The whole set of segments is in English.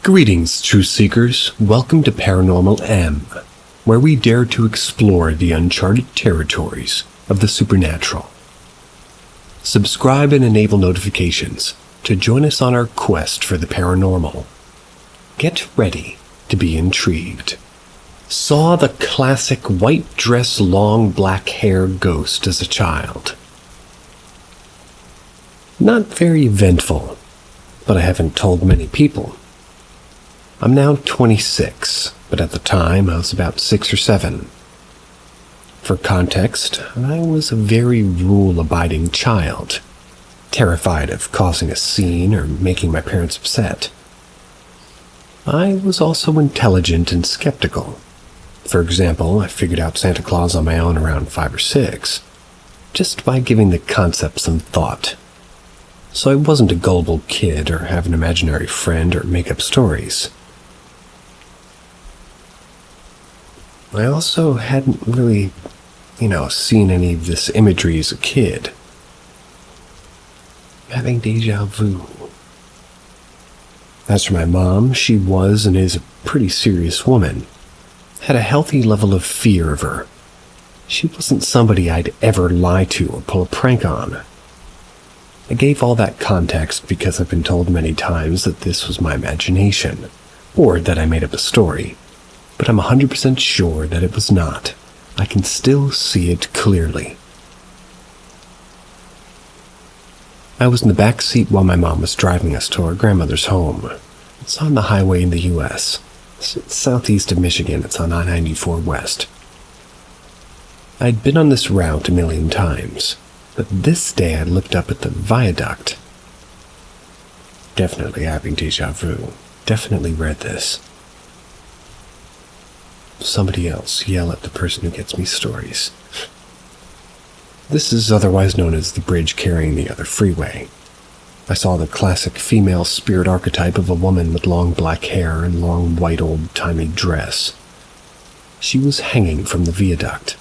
Greetings, truth seekers. Welcome to Paranormal M, where we dare to explore the uncharted territories of the supernatural. Subscribe and enable notifications to join us on our quest for the paranormal. Get ready to be intrigued. Saw the classic white dress, long black hair ghost as a child. Not very eventful, but I haven't told many people. I'm now 26, but at the time I was about 6 or 7. For context, I was a very rule-abiding child, terrified of causing a scene or making my parents upset. I was also intelligent and skeptical. For example, I figured out Santa Claus on my own around 5 or 6, just by giving the concept some thought. So I wasn't a gullible kid or have an imaginary friend or make up stories. I also hadn't really, seen any of this imagery as a kid. I'm having deja vu. As for my mom, she was and is a pretty serious woman. Had a healthy level of fear of her. She wasn't somebody I'd ever lie to or pull a prank on. I gave all that context because I've been told many times that this was my imagination, or that I made up a story. But I'm 100% sure that it was not. I can still see it clearly. I was in the back seat while my mom was driving us to our grandmother's home. It's on the highway in the U.S. It's southeast of Michigan. It's on I-94 West. I'd been on this route a million times, but this day I looked up at the viaduct. Definitely having deja vu. Definitely read this. Somebody else yell at the person who gets me stories. This is otherwise known as the bridge carrying the other freeway. I saw the classic female spirit archetype of a woman with long black hair and long white old-timey dress. She was hanging from the viaduct.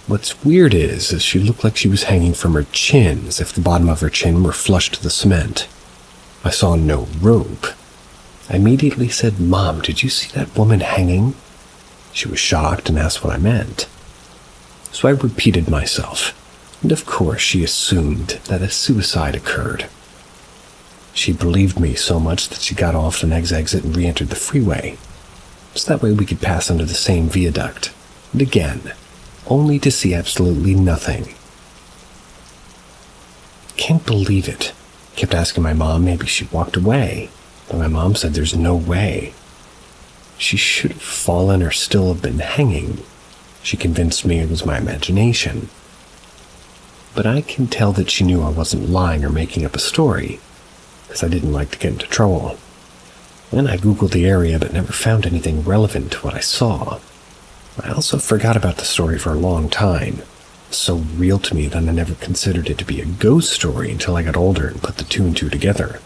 What's weird is she looked like she was hanging from her chin, as if the bottom of her chin were flush to the cement. I saw no rope. I immediately said, "Mom, did you see that woman hanging?" She was shocked and asked what I meant. So I repeated myself, and of course she assumed that a suicide occurred. She believed me so much that she got off the next exit and re-entered the freeway, so that way we could pass under the same viaduct, and again, only to see absolutely nothing. Can't believe it. Kept asking my mom maybe she walked away. But my mom said there's no way. She should have fallen or still have been hanging. She convinced me it was my imagination. But I can tell that she knew I wasn't lying or making up a story, because I didn't like to get into trouble. And I Googled the area but never found anything relevant to what I saw. I also forgot about the story for a long time. It was so real to me that I never considered it to be a ghost story until I got older and put the two and two together.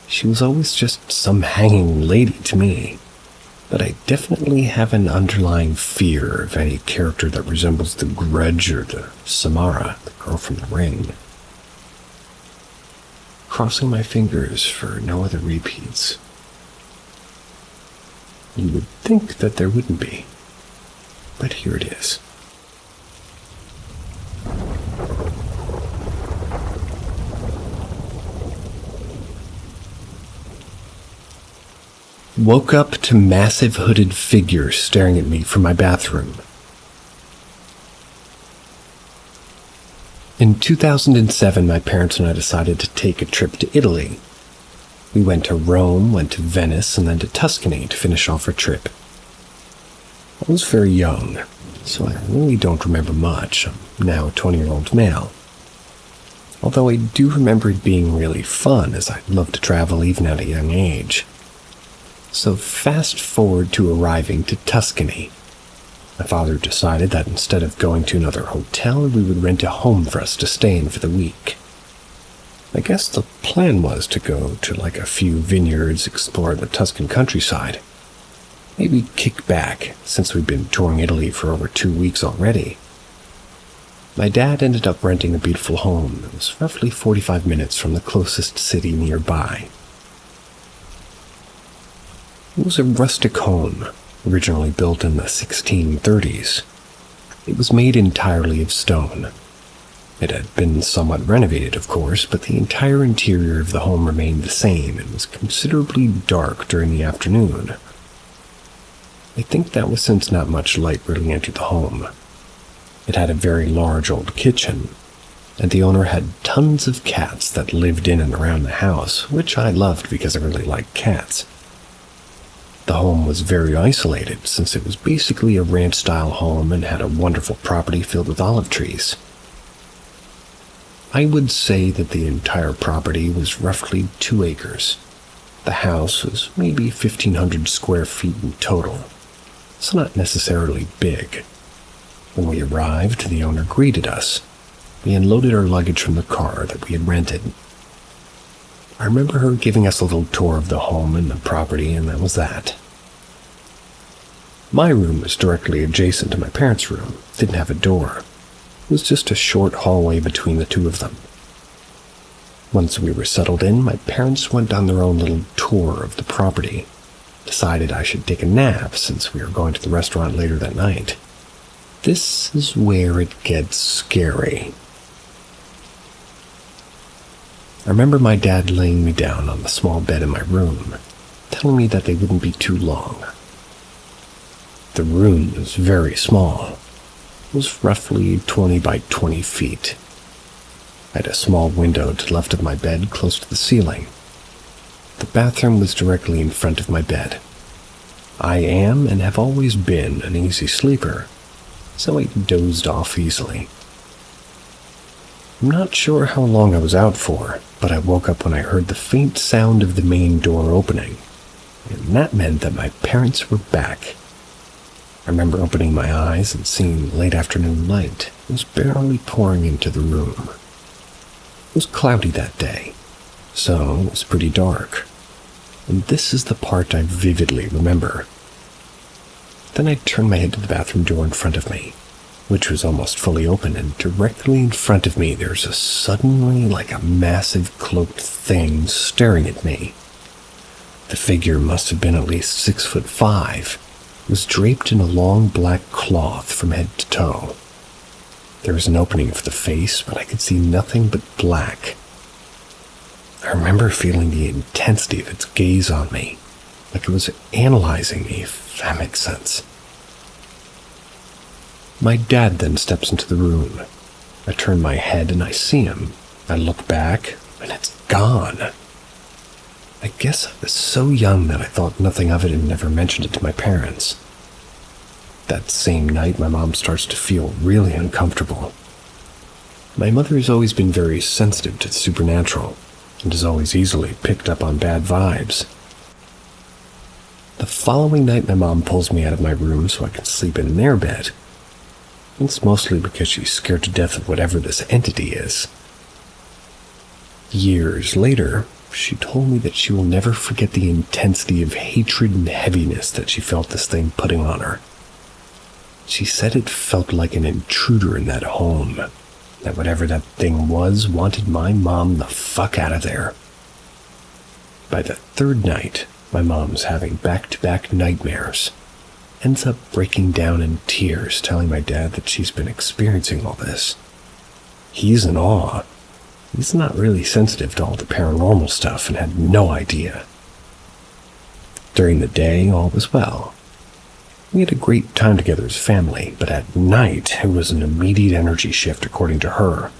She was always just some hanging lady to me, but I definitely have an underlying fear of any character that resembles the Grudge or the Samara, the girl from the Ring. Crossing my fingers for no other repeats. You would think that there wouldn't be, but here it is. Woke up to massive hooded figures staring at me from my bathroom. In 2007, my parents and I decided to take a trip to Italy. We went to Rome, went to Venice, and then to Tuscany to finish off our trip. I was very young, so I really don't remember much. I'm now a 20-year-old male. Although I do remember it being really fun, as I loved to travel even at a young age. So fast forward to arriving to Tuscany. My father decided that instead of going to another hotel, we would rent a home for us to stay in for the week. I guess the plan was to go to a few vineyards, explore the Tuscan countryside. Maybe kick back, since we'd been touring Italy for over 2 weeks already. My dad ended up renting a beautiful home that was roughly 45 minutes from the closest city nearby. It was a rustic home, originally built in the 1630s. It was made entirely of stone. It had been somewhat renovated, of course, but the entire interior of the home remained the same and was considerably dark during the afternoon. I think that was since not much light really entered the home. It had a very large old kitchen, and the owner had tons of cats that lived in and around the house, which I loved because I really liked cats. The home was very isolated since it was basically a ranch-style home and had a wonderful property filled with olive trees. I would say that the entire property was roughly 2 acres. The house was maybe 1,500 square feet in total, so not necessarily big. When we arrived, the owner greeted us. We unloaded our luggage from the car that we had rented. I remember her giving us a little tour of the home and the property, and that was that. My room was directly adjacent to my parents' room. It didn't have a door. It was just a short hallway between the two of them. Once we were settled in, my parents went on their own little tour of the property. Decided I should take a nap since we were going to the restaurant later that night. This is where it gets scary. I remember my dad laying me down on the small bed in my room, telling me that they wouldn't be too long. The room was very small. It was roughly 20 by 20 feet. I had a small window to the left of my bed close to the ceiling. The bathroom was directly in front of my bed. I am and have always been an easy sleeper, so I dozed off easily. I'm not sure how long I was out for, but I woke up when I heard the faint sound of the main door opening, and that meant that my parents were back. I remember opening my eyes and seeing late afternoon light. It was barely pouring into the room. It was cloudy that day, so it was pretty dark. And this is the part I vividly remember. Then I turned my head to the bathroom door in front of me, which was almost fully open, and directly in front of me there's suddenly like a massive cloaked thing staring at me. The figure must have been at least 6'5". Was draped in a long black cloth from head to toe. There was an opening for the face, but I could see nothing but black. I remember feeling the intensity of its gaze on me, like it was analyzing me, if that makes sense. My dad then steps into the room. I turn my head and I see him. I look back, and it's gone. I guess I was so young that I thought nothing of it and never mentioned it to my parents. That same night, my mom starts to feel really uncomfortable. My mother has always been very sensitive to the supernatural and has always easily picked up on bad vibes. The following night, my mom pulls me out of my room so I can sleep in their bed. It's mostly because she's scared to death of whatever this entity is. Years later, she told me that she will never forget the intensity of hatred and heaviness that she felt this thing putting on her. She said it felt like an intruder in that home, that whatever that thing was wanted my mom the fuck out of there. By the third night, my mom's having back-to-back nightmares. Ends up breaking down in tears, telling my dad that she's been experiencing all this. He's in awe. He's not really sensitive to all the paranormal stuff and had no idea. During the day, all was well. We had a great time together as family, but at night, it was an immediate energy shift according to her.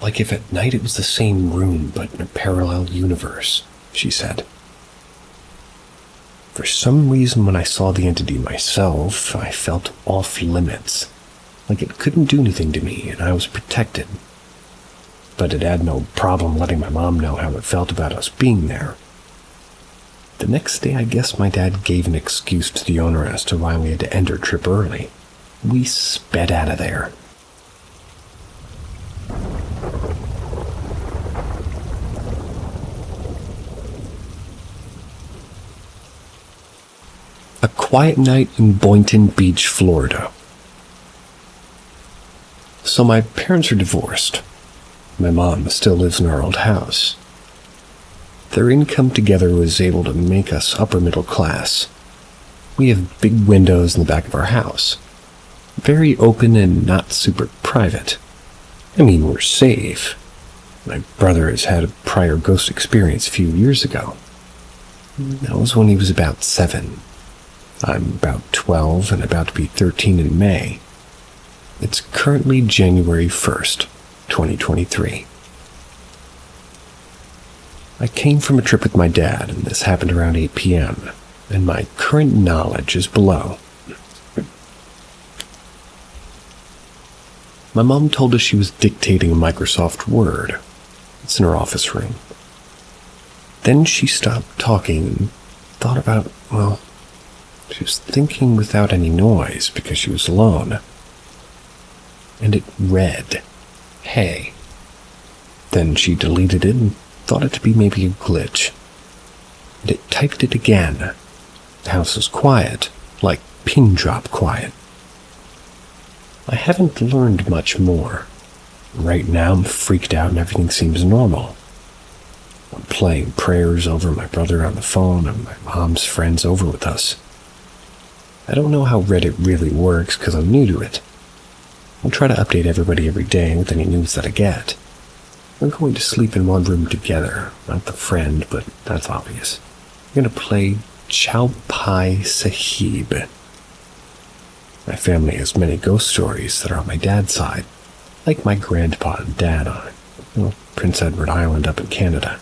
Like if at night it was the same room, but in a parallel universe, she said. For some reason, when I saw the entity myself, I felt off limits, like it couldn't do anything to me and I was protected. But it had no problem letting my mom know how it felt about us being there. The next day, I guess my dad gave an excuse to the owner as to why we had to end our trip early. We sped out of there. A quiet night in Boynton Beach, Florida. So my parents are divorced. My mom still lives in our old house. Their income together was able to make us upper middle class. We have big windows in the back of our house. Very open and not super private. I mean, we're safe. My brother has had a prior ghost experience a few years ago. That was when he was about 7. I'm about 12 and about to be 13 in May. It's currently January 1st, 2023. I came from a trip with my dad, and this happened around 8 p.m., and my current knowledge is below. My mom told us she was dictating a Microsoft Word. It's in her office room. Then she stopped talking and thought about, she was thinking without any noise because she was alone. And it read, "Hey." Then she deleted it and thought it to be maybe a glitch. And it typed it again. The house was quiet, like pin drop quiet. I haven't learned much more. Right now I'm freaked out and everything seems normal. I'm playing prayers over my brother on the phone and my mom's friends over with us. I don't know how Reddit really works because I'm new to it. I'll try to update everybody every day with any news that I get. We're going to sleep in one room together, not the friend, but that's obvious. I'm going to play Chowpai Sahib. My family has many ghost stories that are on my dad's side, like my grandpa and dad on Prince Edward Island up in Canada.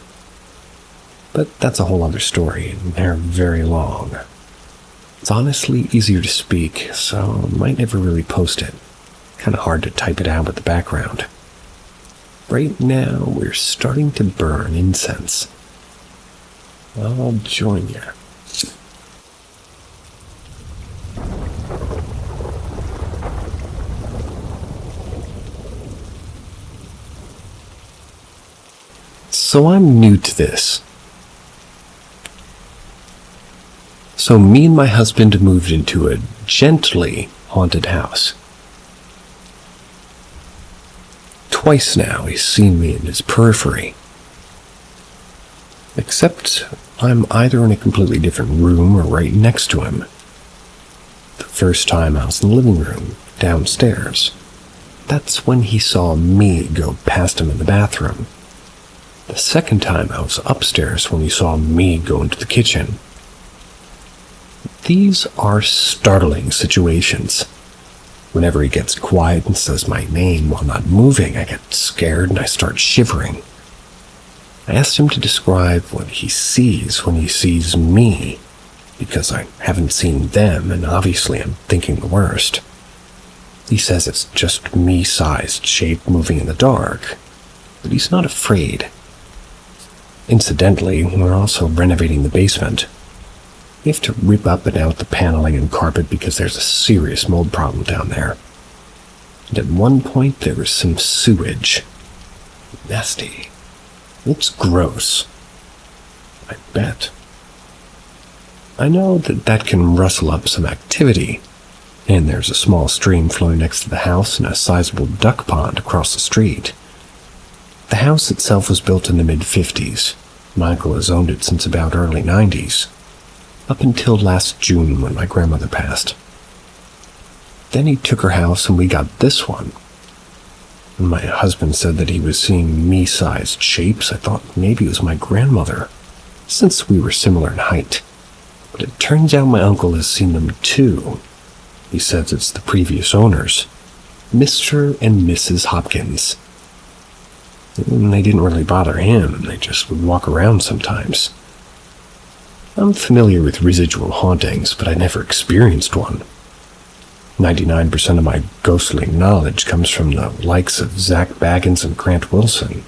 But that's a whole other story, and they're very long. It's honestly easier to speak, so I might never really post it. Kind of hard to type it out with the background. Right now, we're starting to burn incense. I'll join you. So I'm new to this. So me and my husband moved into a gently haunted house. Twice now he's seen me in his periphery. Except I'm either in a completely different room or right next to him. The first time I was in the living room, downstairs. That's when he saw me go past him in the bathroom. The second time I was upstairs when he saw me go into the kitchen. These are startling situations. Whenever he gets quiet and says my name while not moving, I get scared and I start shivering. I asked him to describe what he sees when he sees me, because I haven't seen them and obviously I'm thinking the worst. He says it's just me-sized shape moving in the dark, but he's not afraid. Incidentally, we're also renovating the basement. We have to rip up and out the paneling and carpet because there's a serious mold problem down there. And at one point there was some sewage. Nasty. It's gross. I bet. I know that can rustle up some activity, and there's a small stream flowing next to the house and a sizable duck pond across the street. The house itself was built in the mid-50s. My uncle has owned it since about early 90s. Up until last June when my grandmother passed. Then he took her house and we got this one. When my husband said that he was seeing me-sized shapes, I thought maybe it was my grandmother, since we were similar in height. But it turns out my uncle has seen them too. He says it's the previous owners, Mr. and Mrs. Hopkins. And they didn't really bother him, they just would walk around sometimes. I'm familiar with residual hauntings, but I never experienced one. 99% of my ghostly knowledge comes from the likes of Zach Baggins and Grant Wilson.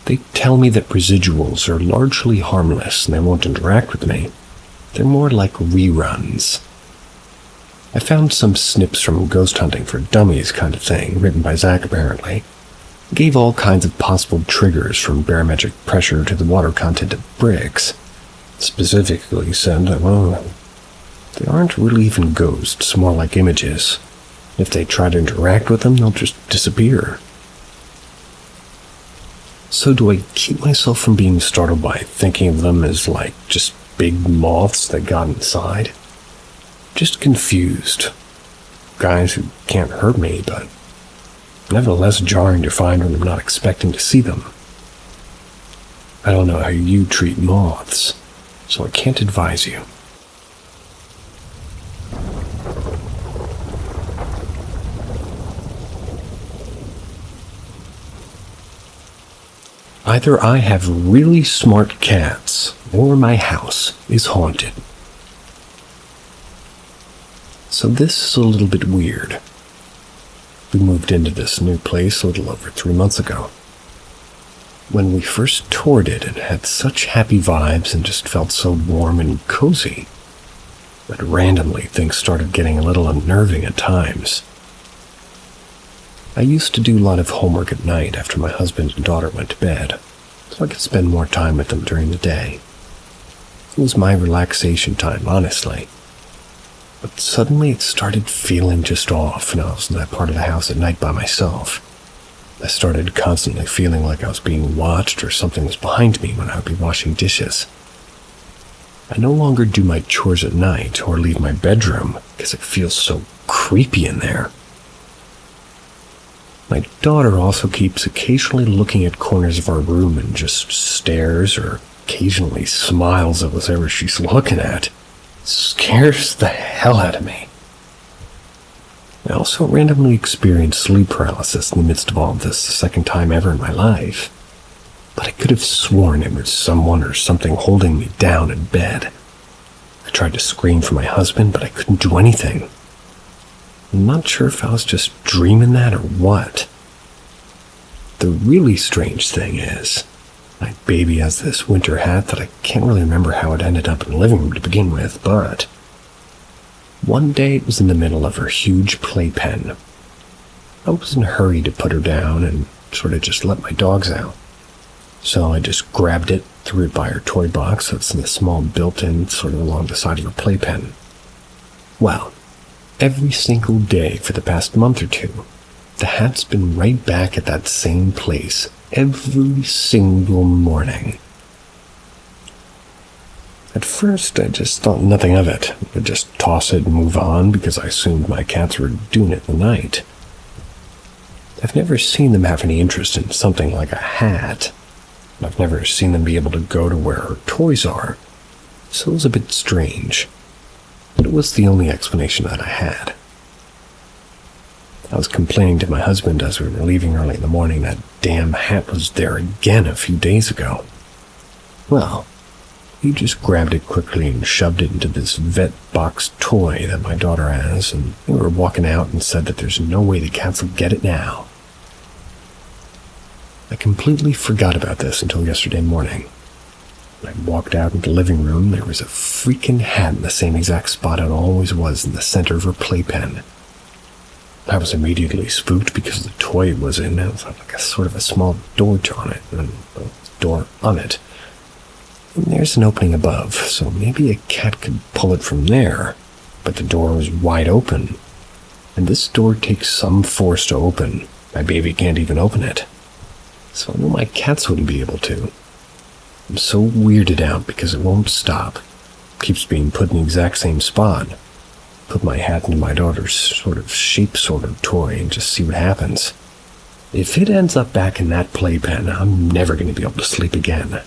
They tell me that residuals are largely harmless and they won't interact with me. They're more like reruns. I found some snips from Ghost Hunting for Dummies kind of thing, written by Zach apparently. It gave all kinds of possible triggers from barometric pressure to the water content of bricks. Specifically said that, they aren't really even ghosts, more like images. If they try to interact with them, they'll just disappear. So do I keep myself from being startled by thinking of them as like just big moths that got inside? Just confused. Guys who can't hurt me, but nevertheless jarring to find when I'm not expecting to see them. I don't know how you treat moths, so I can't advise you. Either I have really smart cats, or my house is haunted. So this is a little bit weird. We moved into this new place a little over 3 months ago. When we first toured it, it had such happy vibes and just felt so warm and cozy. But randomly, things started getting a little unnerving at times. I used to do a lot of homework at night after my husband and daughter went to bed, so I could spend more time with them during the day. It was my relaxation time, honestly. But suddenly it started feeling just off, and I was in that part of the house at night by myself. I started constantly feeling like I was being watched or something was behind me when I would be washing dishes. I no longer do my chores at night or leave my bedroom because it feels so creepy in there. My daughter also keeps occasionally looking at corners of our room and just stares or occasionally smiles at whatever she's looking at. It scares the hell out of me. I also randomly experienced sleep paralysis in the midst of all of this the second time ever in my life. But I could have sworn it was someone or something holding me down in bed. I tried to scream for my husband, but I couldn't do anything. I'm not sure if I was just dreaming that or what. The really strange thing is, my baby has this winter hat that I can't really remember how it ended up in the living room to begin with, but one day it was in the middle of her huge playpen. I was in a hurry to put her down and sort of just let my dogs out. So I just grabbed it, threw it by her toy box that's in a small built-in sort of along the side of her playpen. Well, every single day for the past month or two, the hat's been right back at that same place every single morning. At first, I just thought nothing of it. I'd just toss it and move on because I assumed my cats were doing it in the night. I've never seen them have any interest in something like a hat. I've never seen them be able to go to where her toys are, so it was a bit strange. But it was the only explanation that I had. I was complaining to my husband as we were leaving early in the morning that damn hat was there again a few days ago. Well, he just grabbed it quickly and shoved it into this vet box toy that my daughter has, and we were walking out and said that there's no way the cats will get it now. I completely forgot about this until yesterday morning. When I walked out into the living room, there was a freaking hat in the same exact spot it always was in the center of her playpen. I was immediately spooked because the toy it was in had like a sort of a small door on it, and a door on it. And there's an opening above, so maybe a cat could pull it from there, but the door was wide open. And this door takes some force to open. My baby can't even open it. So I know my cats wouldn't be able to. I'm so weirded out because it won't stop. Keeps being put in the exact same spot. Put my hat into my daughter's sort of toy and just see what happens. If it ends up back in that playpen, I'm never going to be able to sleep again.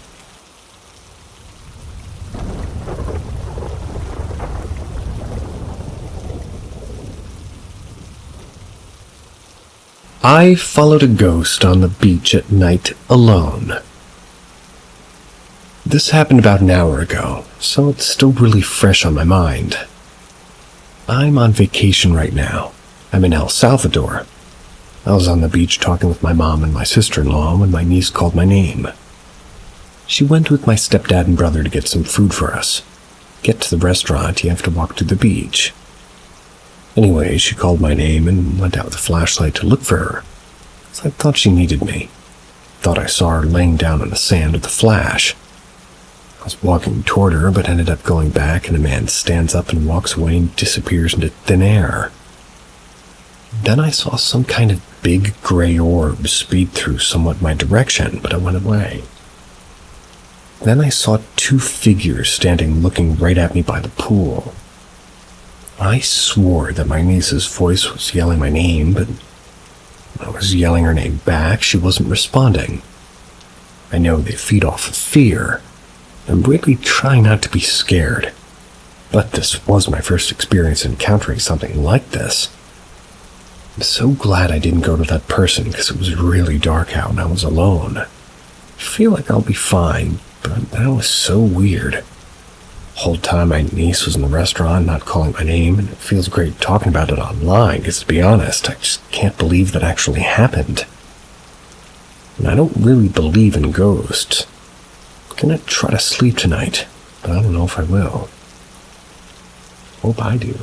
I followed a ghost on the beach at night alone. This happened about an hour ago, so it's still really fresh on my mind. I'm on vacation right now. I'm in El Salvador. I was on the beach talking with my mom and my sister-in-law when my niece called my name. She went with my stepdad and brother to get some food for us. Get to the restaurant, you have to walk to the beach. Anyway, she called my name and went out with a flashlight to look for her. So I thought she needed me. Thought I saw her laying down on the sand with a flash. I was walking toward her, but ended up going back, and a man stands up and walks away and disappears into thin air. Then I saw some kind of big gray orb speed through somewhat my direction, but it went away. Then I saw two figures standing looking right at me by the pool. I swore that my niece's voice was yelling my name, but when I was yelling her name back, she wasn't responding. I know they feed off of fear. I'm really trying not to be scared, but this was my first experience encountering something like this. I'm so glad I didn't go to that person because it was really dark out and I was alone. I feel like I'll be fine, but that was so weird. The whole time my niece was in the restaurant not calling my name, and it feels great talking about it online because, to be honest, I just can't believe that actually happened. And I don't really believe in ghosts. I'm gonna try to sleep tonight, but I don't know if I will. Hope I do.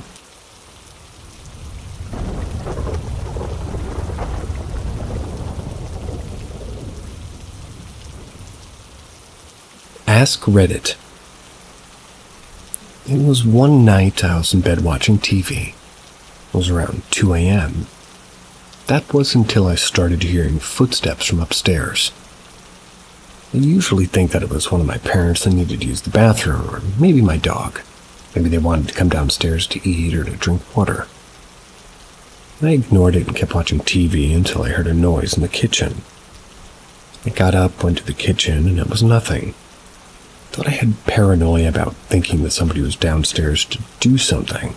Ask Reddit. It was one night I was in bed watching TV. It was around 2 a.m. That was until I started hearing footsteps from upstairs. I usually think that it was one of my parents that needed to use the bathroom, or maybe my dog. Maybe they wanted to come downstairs to eat or to drink water. I ignored it and kept watching TV until I heard a noise in the kitchen. I got up, went to the kitchen, and it was nothing. Thought I had paranoia about thinking that somebody was downstairs to do something.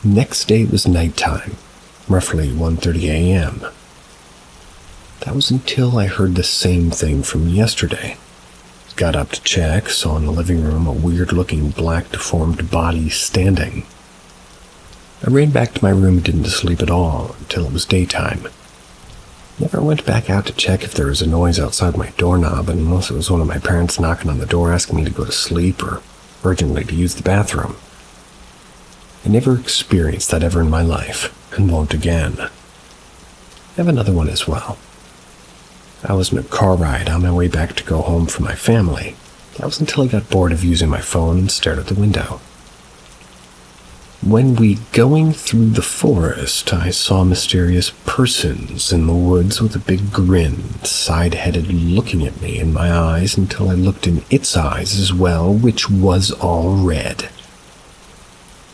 Next day it was nighttime, roughly 1:30 a.m. That was until I heard the same thing from yesterday. Got up to check, saw in the living room a weird-looking black deformed body standing. I ran back to my room and didn't sleep at all until it was daytime. Never went back out to check if there was a noise outside my doorknob unless it was one of my parents knocking on the door asking me to go to sleep or urgently to use the bathroom. I never experienced that ever in my life, and won't again. I have another one as well. I was in a car ride on my way back to go home from my family. That was until I got bored of using my phone and stared at the window. When we going through the forest, I saw mysterious persons in the woods with a big grin, side-headed looking at me in my eyes until I looked in its eyes as well, which was all red.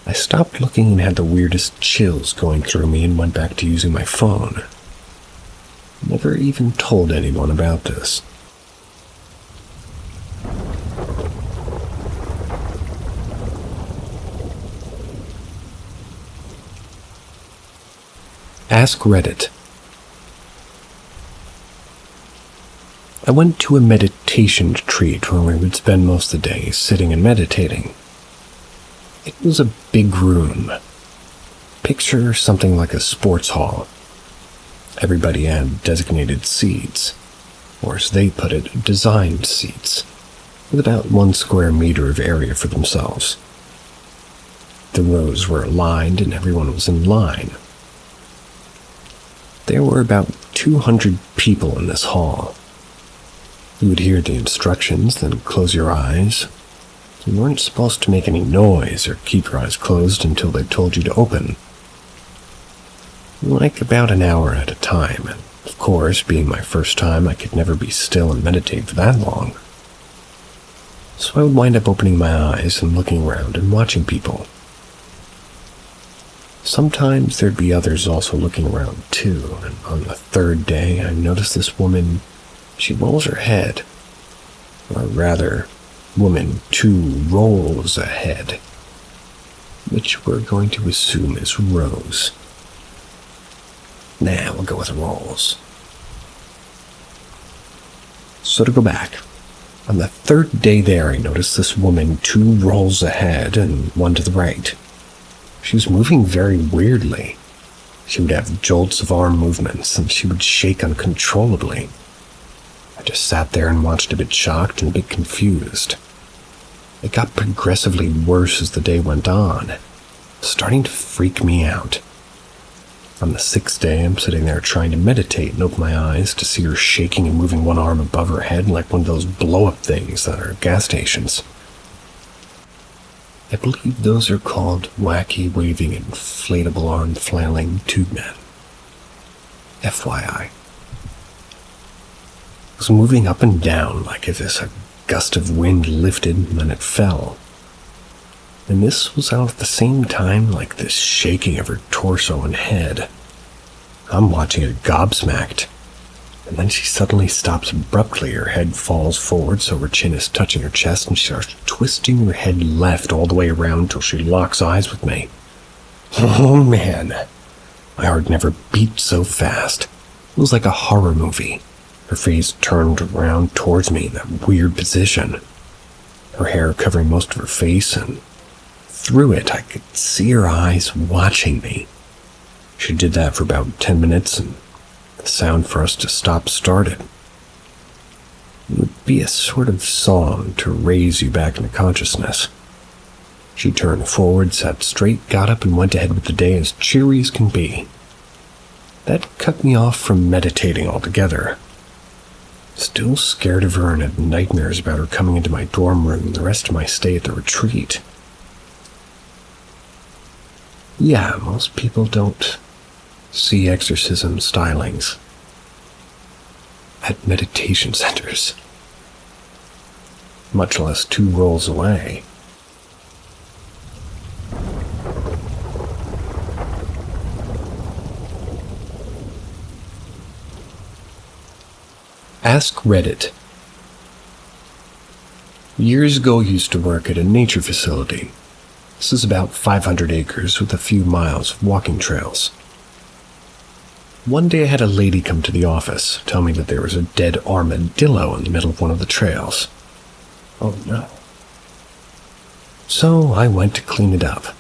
I stopped looking and had the weirdest chills going through me and went back to using my phone. Never even told anyone about this. Ask Reddit. I went to a meditation retreat where we would spend most of the day sitting and meditating. It was a big room. Picture something like a sports hall. Everybody had designated seats, or as they put it, designed seats, with about 1 square meter of area for themselves. The rows were aligned and everyone was in line. There were about 200 people in this hall. You would hear the instructions, then close your eyes. You weren't supposed to make any noise or keep your eyes closed until they told you to open. Like about an hour at a time, and of course, being my first time, I could never be still and meditate for that long. So I would wind up opening my eyes and looking around and watching people. Sometimes there'd be others also looking around too, and on the third day I noticed this woman, she rolls her head. Or rather, woman 2 rolls ahead, which we're going to assume is Rose. Nah, we'll go with rolls. So to go back, on the third day there I noticed this woman 2 rolls ahead and 1 to the right. She was moving very weirdly. She would have jolts of arm movements, and she would shake uncontrollably. I just sat there and watched, a bit shocked and a bit confused. It got progressively worse as the day went on, starting to freak me out. On the 6th day, I'm sitting there trying to meditate and open my eyes to see her shaking and moving 1 arm above her head like one of those blow-up things that are at gas stations. I believe those are called wacky waving inflatable arm flailing tube men. FYI. It was moving up and down like if a gust of wind lifted and then it fell. And this was out at the same time like this shaking of her torso and head. I'm watching it gobsmacked. And then she suddenly stops abruptly. Her head falls forward so her chin is touching her chest, and she starts twisting her head left all the way around till she locks eyes with me. Oh man, my heart never beat so fast. It was like a horror movie. Her face turned around towards me in that weird position. Her hair covering most of her face, and through it I could see her eyes watching me. She did that for about 10 minutes, and the sound for us to stop started. It would be a sort of song to raise you back into consciousness. She turned forward, sat straight, got up, and went ahead with the day as cheery as can be. That cut me off from meditating altogether. Still scared of her and had nightmares about her coming into my dorm room the rest of my stay at the retreat. Yeah, most people don't see exorcism stylings at meditation centers, much less 2 rolls away. Ask Reddit. Years ago I used to work at a nature facility. This is about 500 acres with a few miles of walking trails. One day I had a lady come to the office, tell me that there was a dead armadillo in the middle of one of the trails. Oh no. So I went to clean it up.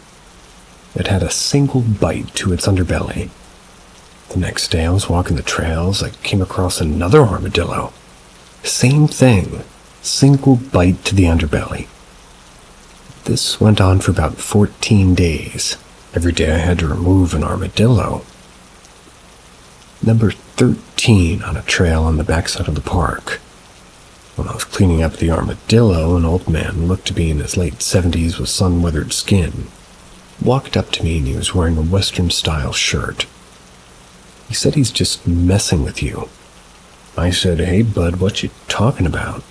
It had a single bite to its underbelly. The next day I was walking the trails, I came across another armadillo. Same thing, single bite to the underbelly. This went on for about 14 days. Every day I had to remove an armadillo. Number 13 on a trail on the backside of the park. When I was cleaning up the armadillo, an old man looked to be in his late 70s with sun-weathered skin. Walked up to me and he was wearing a Western-style shirt. He said he's just messing with you. I said, "Hey bud, what you talking about?"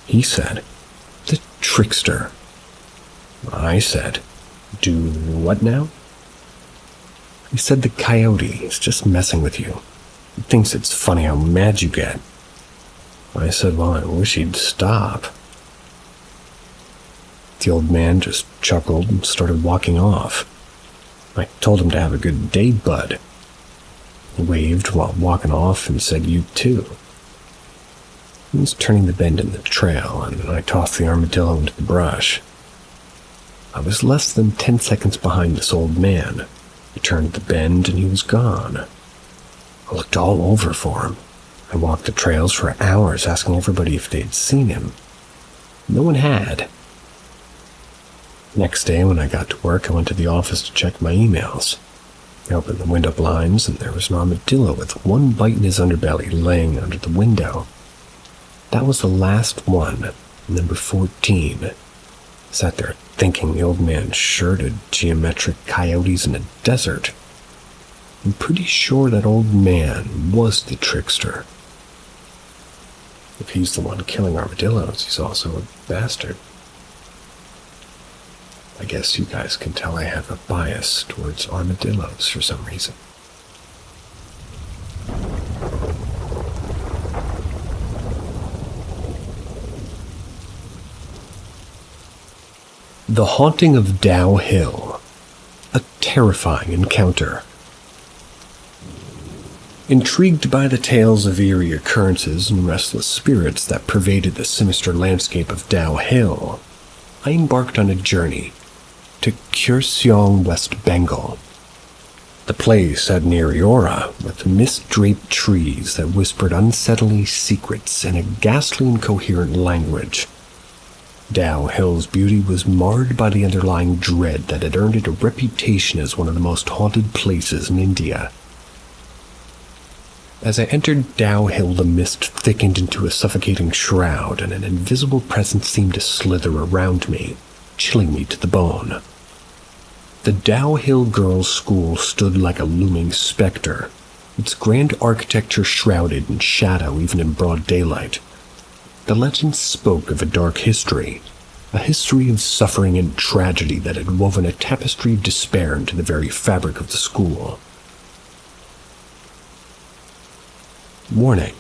He said, "The trickster." I said, "Do what now?" He said the coyote is just messing with you. He thinks it's funny how mad you get. I said, "Well, I wish he'd stop." The old man just chuckled and started walking off. I told him to have a good day, bud. He waved while walking off and said, "You too." He was turning the bend in the trail, and I tossed the armadillo into the brush. I was less than 10 seconds behind this old man. He turned the bend and he was gone. I looked all over for him. I walked the trails for hours asking everybody if they'd seen him. No one had. Next day when I got to work, I went to the office to check my emails. I opened the window blinds and there was an armadillo with one bite in his underbelly laying under the window. That was the last one, number 14. I sat there thinking the old man shirted geometric coyotes in a desert. I'm pretty sure that old man was the trickster. If he's the one killing armadillos, he's also a bastard. I guess you guys can tell I have a bias towards armadillos for some reason. The Haunting of Dow Hill. A terrifying encounter. Intrigued by the tales of eerie occurrences and restless spirits that pervaded the sinister landscape of Dow Hill, I embarked on a journey to Kurseong, West Bengal. The place had an eerie aura, with mist-draped trees that whispered unsettling secrets in a ghastly incoherent language. Dow Hill's beauty was marred by the underlying dread that had earned it a reputation as one of the most haunted places in India. As I entered Dow Hill, the mist thickened into a suffocating shroud, and an invisible presence seemed to slither around me. chilling me to the bone. The Dow Hill Girls' School stood like a looming specter, its grand architecture shrouded in shadow even in broad daylight. The legend spoke of a dark history, a history of suffering and tragedy that had woven a tapestry of despair into the very fabric of the school. Warning.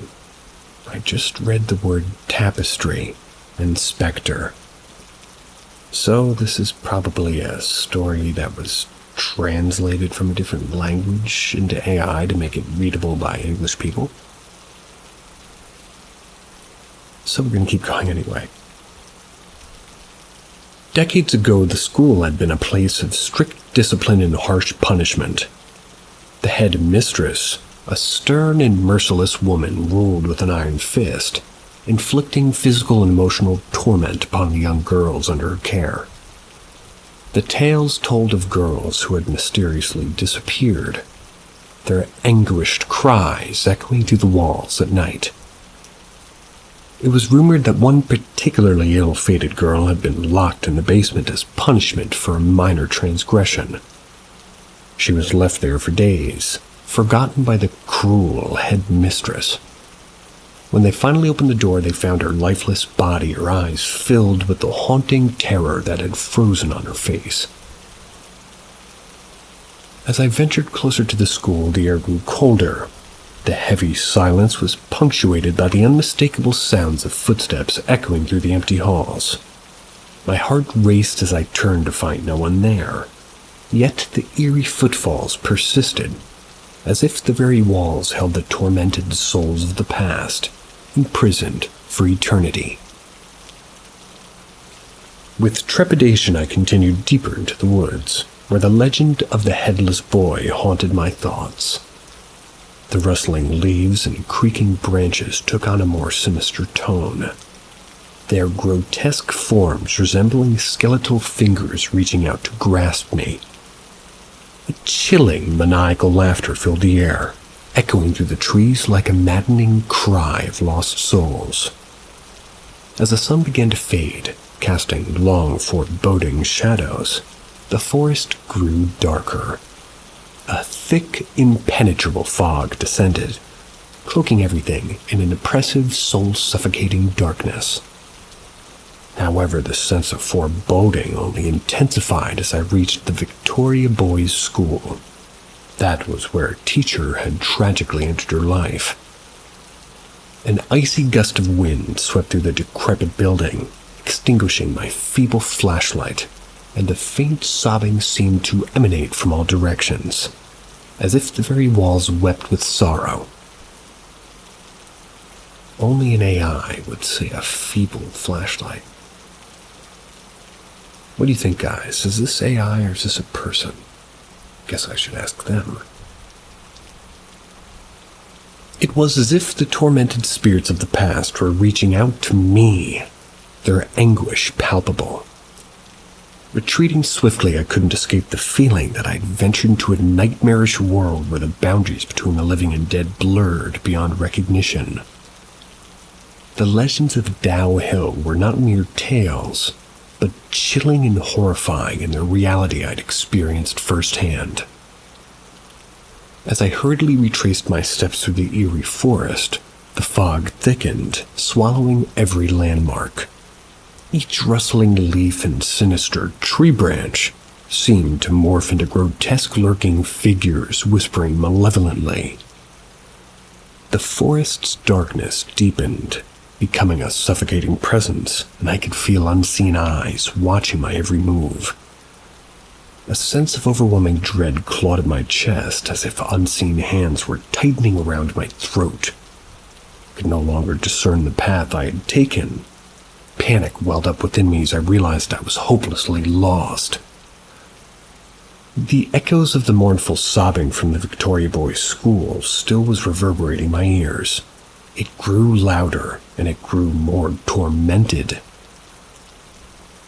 I just read the word tapestry and specter. So this is probably a story that was translated from a different language into AI to make it readable by English people. So we're going to keep going anyway. Decades ago, the school had been a place of strict discipline and harsh punishment. The head mistress, a stern and merciless woman, ruled with an iron fist, inflicting physical and emotional torment upon the young girls under her care. The tales told of girls who had mysteriously disappeared, their anguished cries echoing through the walls at night. It was rumored that one particularly ill-fated girl had been locked in the basement as punishment for a minor transgression. She was left there for days, forgotten by the cruel head mistress. When they finally opened the door, they found her lifeless body, her eyes filled with the haunting terror that had frozen on her face. As I ventured closer to the school, the air grew colder. The heavy silence was punctuated by the unmistakable sounds of footsteps echoing through the empty halls. My heart raced as I turned to find no one there. Yet the eerie footfalls persisted, as if the very walls held the tormented souls of the past, imprisoned for eternity. With trepidation, I continued deeper into the woods, where the legend of the headless boy haunted my thoughts. The rustling leaves and creaking branches took on a more sinister tone, their grotesque forms resembling skeletal fingers reaching out to grasp me. A chilling, maniacal laughter filled the air, echoing through the trees like a maddening cry of lost souls. As the sun began to fade, casting long, foreboding shadows, the forest grew darker. A thick, impenetrable fog descended, cloaking everything in an oppressive, soul-suffocating darkness. However, the sense of foreboding only intensified as I reached the Victoria Boys' School. That was where a teacher had tragically entered her life. An icy gust of wind swept through the decrepit building, extinguishing my feeble flashlight, and the faint sobbing seemed to emanate from all directions, as if the very walls wept with sorrow. Only an AI would say a feeble flashlight. What do you think, guys? Is this AI or is this a person? Guess I should ask them. It was as if the tormented spirits of the past were reaching out to me, their anguish palpable. Retreating swiftly, I couldn't escape the feeling that I'd ventured into a nightmarish world where the boundaries between the living and dead blurred beyond recognition. The legends of Dow Hill were not mere tales, but chilling and horrifying in the reality I'd experienced firsthand. As I hurriedly retraced my steps through the eerie forest, the fog thickened, swallowing every landmark. Each rustling leaf and sinister tree branch seemed to morph into grotesque lurking figures whispering malevolently. The forest's darkness deepened, becoming a suffocating presence, and I could feel unseen eyes watching my every move. A sense of overwhelming dread clawed at my chest as if unseen hands were tightening around my throat. I could no longer discern the path I had taken. Panic welled up within me as I realized I was hopelessly lost. The echoes of the mournful sobbing from the Victoria Boys' School still was reverberating my ears. It grew louder, and it grew more tormented.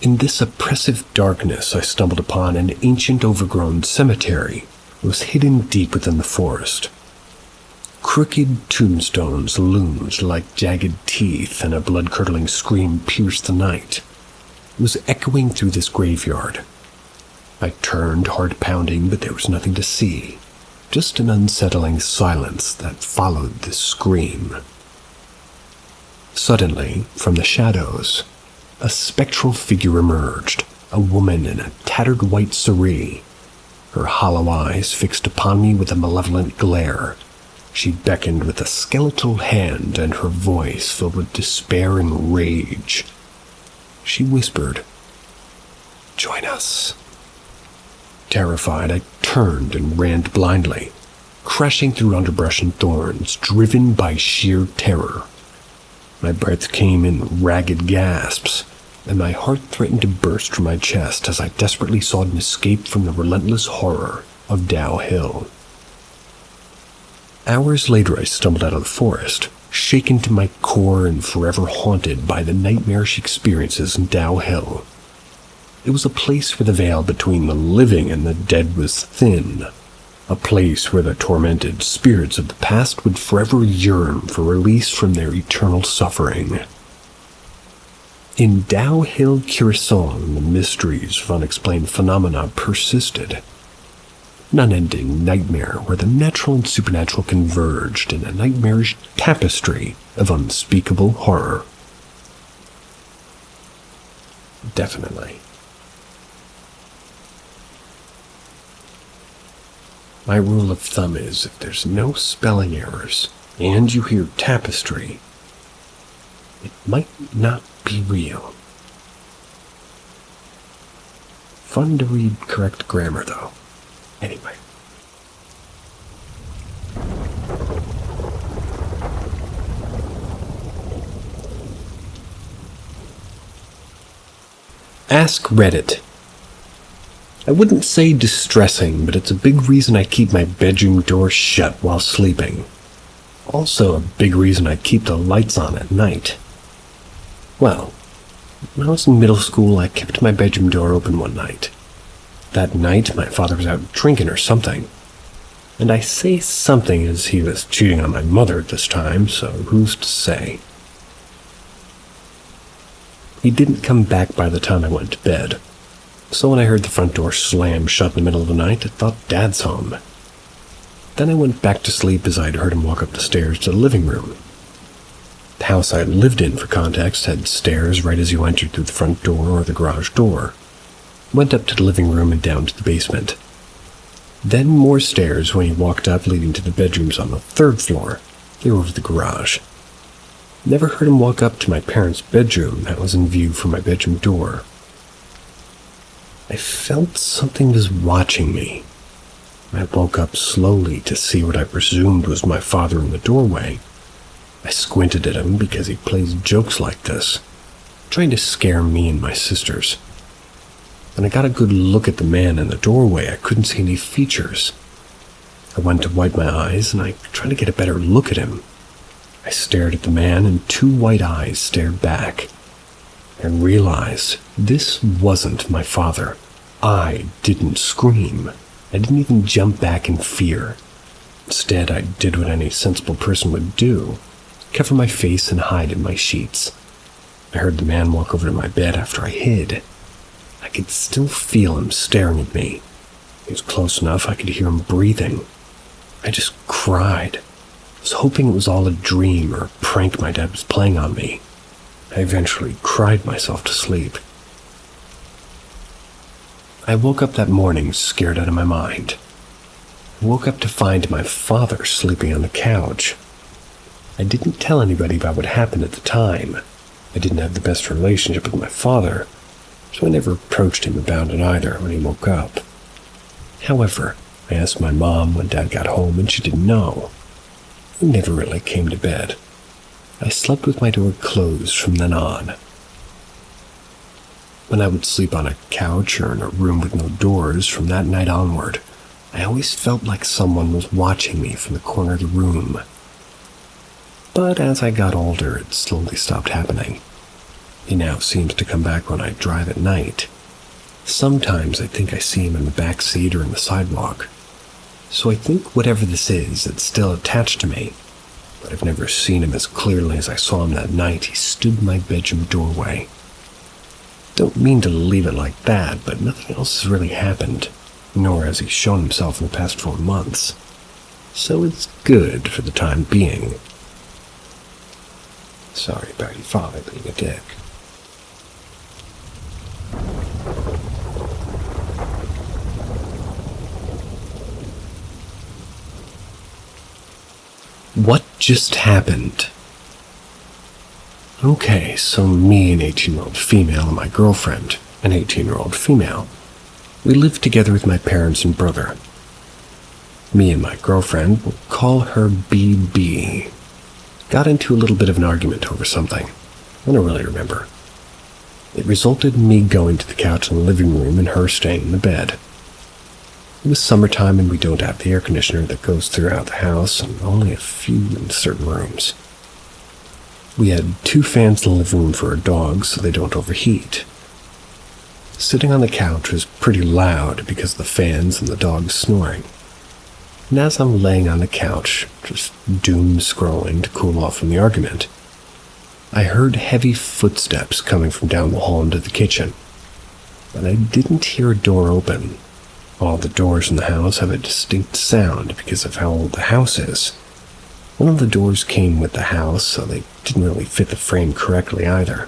In this oppressive darkness, I stumbled upon an ancient overgrown cemetery. It was hidden deep within the forest. Crooked tombstones loomed like jagged teeth, and a blood-curdling scream pierced the night. was echoing through this graveyard. I turned, heart pounding, but there was nothing to see, just an unsettling silence that followed the scream. Suddenly, from the shadows, a spectral figure emerged, a woman in a tattered white saree. Her hollow eyes fixed upon me with a malevolent glare. She beckoned with a skeletal hand, and her voice filled with despair and rage. She whispered, "Join us." Terrified, I turned and ran blindly, crashing through underbrush and thorns, driven by sheer terror. My breath came in ragged gasps, and my heart threatened to burst from my chest as I desperately sought an escape from the relentless horror of Dow Hill. Hours later, I stumbled out of the forest, shaken to my core and forever haunted by the nightmarish experiences in Dow Hill. It was a place where the veil between the living and the dead was thin, a place where the tormented spirits of the past would forever yearn for release from their eternal suffering. In Dow Hill, Curacao, the mysteries of unexplained phenomena persisted. An unending nightmare where the natural and supernatural converged in a nightmarish tapestry of unspeakable horror. Definitely. My rule of thumb is if there's no spelling errors and you hear tapestry, it might not be real. Fun to read correct grammar, though. Anyway. Ask Reddit. I wouldn't say distressing, but it's a big reason I keep my bedroom door shut while sleeping. Also a big reason I keep the lights on at night. Well, when I was in middle school, I kept my bedroom door open one night. That night, my father was out drinking or something. And I say something as he was cheating on my mother at this time, so who's to say? He didn't come back by the time I went to bed. So when I heard the front door slam shut in the middle of the night, I thought Dad's home. Then I went back to sleep as I'd heard him walk up the stairs to the living room. The house I lived in, for context, had stairs right as you entered through the front door or the garage door. Went up to the living room and down to the basement. Then more stairs when you walked up, leading to the bedrooms on the third floor. They were over the garage. Never heard him walk up to my parents' bedroom that was in view from my bedroom door. I felt something was watching me. I woke up slowly to see what I presumed was my father in the doorway. I squinted at him because he plays jokes like this, trying to scare me and my sisters. When I got a good look at the man in the doorway, I couldn't see any features. I went to wipe my eyes and I tried to get a better look at him. I stared at the man and two white eyes stared back. I realized this wasn't my father. I didn't scream. I didn't even jump back in fear. Instead, I did what any sensible person would do, cover my face and hide in my sheets. I heard the man walk over to my bed after I hid. I could still feel him staring at me. He was close enough I could hear him breathing. I just cried. I was hoping it was all a dream or a prank my dad was playing on me. I eventually cried myself to sleep. I woke up that morning scared out of my mind. I woke up to find my father sleeping on the couch. I didn't tell anybody about what happened at the time. I didn't have the best relationship with my father, so I never approached him about it either when he woke up. However, I asked my mom when Dad got home and she didn't know. He never really came to bed. I slept with my door closed from then on. When I would sleep on a couch or in a room with no doors from that night onward, I always felt like someone was watching me from the corner of the room. But as I got older, it slowly stopped happening. He now seems to come back when I drive at night. Sometimes I think I see him in the back seat or in the sidewalk. So I think whatever this is, it's still attached to me. But I've never seen him as clearly as I saw him that night he stood in my bedroom doorway. Don't mean to leave it like that, but nothing else has really happened, nor has he shown himself in the past 4 months. So it's good for the time being. Sorry about your father being a dick. What just happened? Okay, so me, an 18-year-old female, and my girlfriend, an 18-year-old female, we lived together with my parents and brother. Me and my girlfriend, we'll call her BB, got into a little bit of an argument over something. I don't really remember. It resulted in me going to the couch in the living room and her staying in the bed. It was summertime and we don't have the air conditioner that goes throughout the house and only a few in certain rooms. We had 2 fans in the living room for our dogs so they don't overheat. Sitting on the couch was pretty loud because of the fans and the dogs snoring. And as I'm laying on the couch, just doom scrolling to cool off from the argument, I heard heavy footsteps coming from down the hall into the kitchen. But I didn't hear a door open. All the doors in the house have a distinct sound because of how old the house is. One of the doors came with the house, so they didn't really fit the frame correctly either.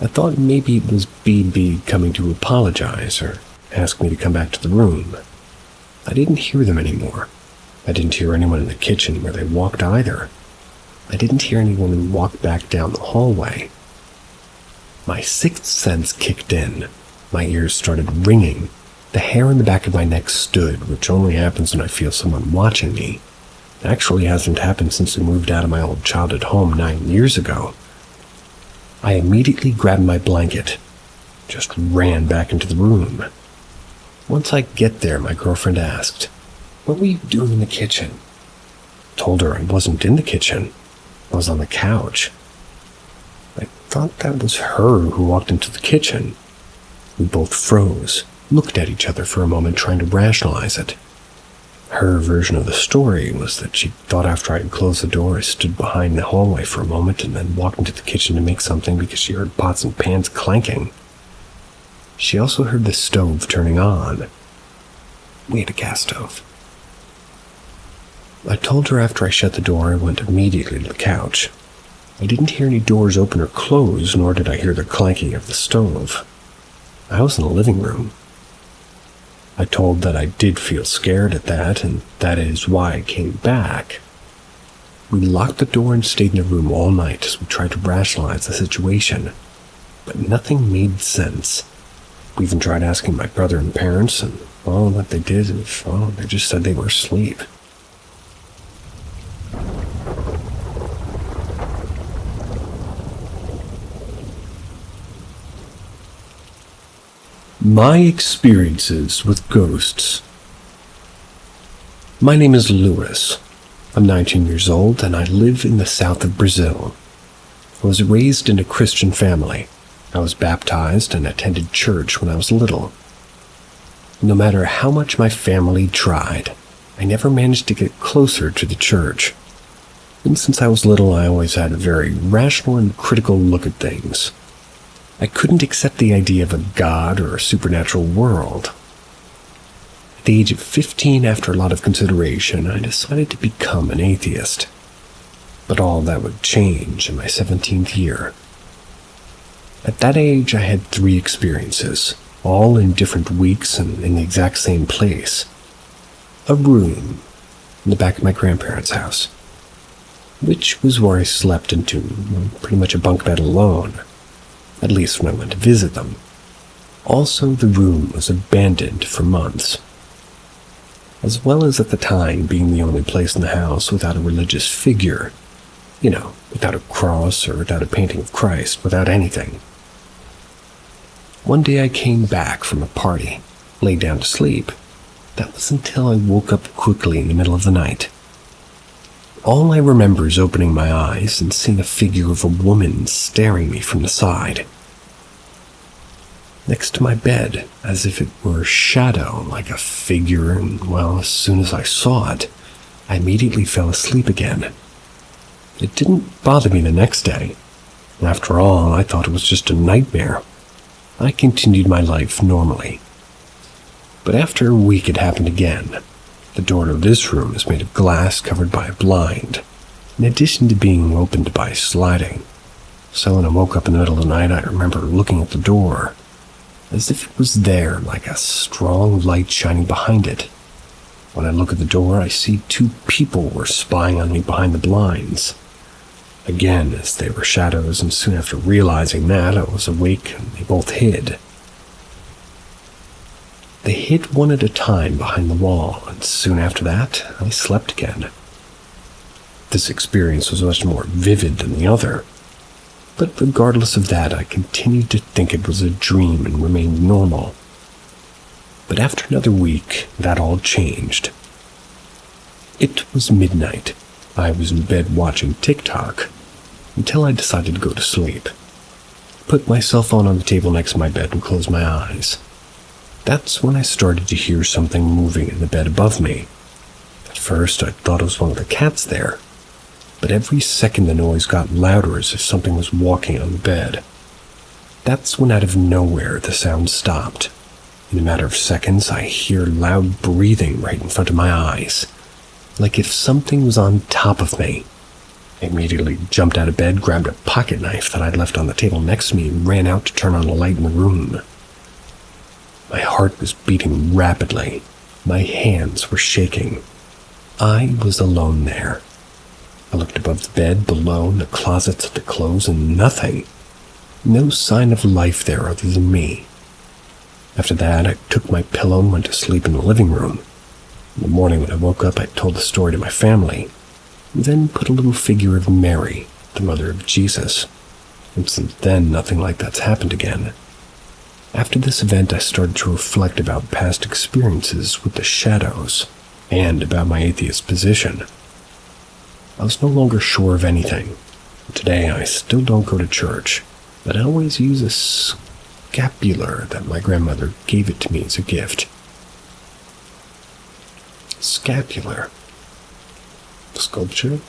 I thought maybe it was BB coming to apologize or ask me to come back to the room. I didn't hear them anymore. I didn't hear anyone in the kitchen where they walked either. I didn't hear anyone walk back down the hallway. My 6th sense kicked in. My ears started ringing. The hair on the back of my neck stood, which only happens when I feel someone watching me. It actually hasn't happened since we moved out of my old childhood home 9 years ago. I immediately grabbed my blanket, just ran back into the room. Once I get there, my girlfriend asked, "What were you doing in the kitchen?" Told her I wasn't in the kitchen. I was on the couch. I thought that was her who walked into the kitchen. We both froze, looked at each other for a moment trying to rationalize it. Her version of the story was that she thought after I had closed the door I stood behind the hallway for a moment and then walked into the kitchen to make something because she heard pots and pans clanking. She also heard the stove turning on. We had a gas stove. I told her after I shut the door I went immediately to the couch. I didn't hear any doors open or close, nor did I hear the clanking of the stove. I was in the living room. I told that I did feel scared at that, and that is why I came back. We locked the door and stayed in the room all night as we tried to rationalize the situation, but nothing made sense. We even tried asking my brother and parents, and all that they did is, they just said they were asleep. My experiences with ghosts. My name is Lewis. I'm 19 years old and I live in the south of Brazil. I was raised in a Christian family. I was baptized and attended church when I was little. No matter how much my family tried, I never managed to get closer to the church. And since I was little, I always had a very rational and critical look at things. I couldn't accept the idea of a god or a supernatural world. At the age of 15, after a lot of consideration, I decided to become an atheist. But all that would change in my 17th year. At that age, I had 3 experiences, all in different weeks and in the exact same place. A room in the back of my grandparents' house, which was where I slept into pretty much a bunk bed alone. At least when I went to visit them. Also, the room was abandoned for months, as well as at the time being the only place in the house without a religious figure. Without a cross or without a painting of Christ, without anything. One day I came back from a party, laid down to sleep. That was until I woke up quickly in the middle of the night. All I remember is opening my eyes and seeing a figure of a woman staring me from the side. Next to my bed, as if it were a shadow, like a figure, and as soon as I saw it, I immediately fell asleep again. It didn't bother me the next day. After all, I thought it was just a nightmare, I continued my life normally. But after a week it happened again. The door to this room is made of glass covered by a blind, in addition to being opened by sliding. So when I woke up in the middle of the night, I remember looking at the door, as if it was there, like a strong light shining behind it. When I look at the door, I see two people were spying on me behind the blinds. Again, as they were shadows, and soon after realizing that, I was awake and they both hid. They hid one at a time behind the wall, and soon after that, I slept again. This experience was much more vivid than the other, but regardless of that, I continued to think it was a dream and remained normal. But after another week, that all changed. It was midnight. I was in bed watching TikTok until I decided to go to sleep. Put my cell phone on the table next to my bed and closed my eyes. That's when I started to hear something moving in the bed above me. At first, I thought it was one of the cats there, but every second the noise got louder as if something was walking on the bed. That's when out of nowhere the sound stopped. In a matter of seconds, I hear loud breathing right in front of my eyes, like if something was on top of me. I immediately jumped out of bed, grabbed a pocket knife that I'd left on the table next to me, and ran out to turn on the light in the room. My heart was beating rapidly. My hands were shaking. I was alone there. I looked above the bed, below, in the closets, at the clothes, and nothing. No sign of life there other than me. After that, I took my pillow and went to sleep in the living room. In the morning when I woke up, I told the story to my family, and then put a little figure of Mary, the mother of Jesus. And since then, nothing like that's happened again. After this event, I started to reflect about past experiences with the shadows, and about my atheist position. I was no longer sure of anything. Today, I still don't go to church, but I always use a scapular that my grandmother gave it to me as a gift. Scapular. Sculpture?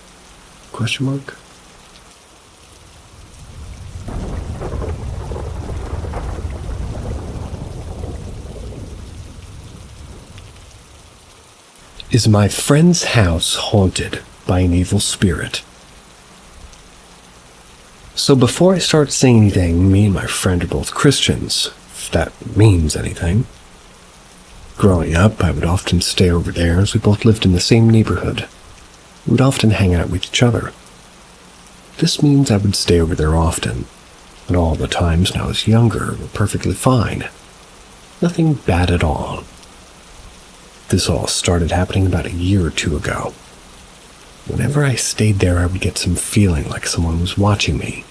Question mark? Is my friend's house haunted by an evil spirit? So before I start saying anything, me and my friend are both Christians, if that means anything. Growing up, I would often stay over there as we both lived in the same neighborhood. We would often hang out with each other. This means I would stay over there often, and all the times when I was younger were perfectly fine. Nothing bad at all. This all started happening about a year or two ago. Whenever I stayed there, I would get some feeling like someone was watching me.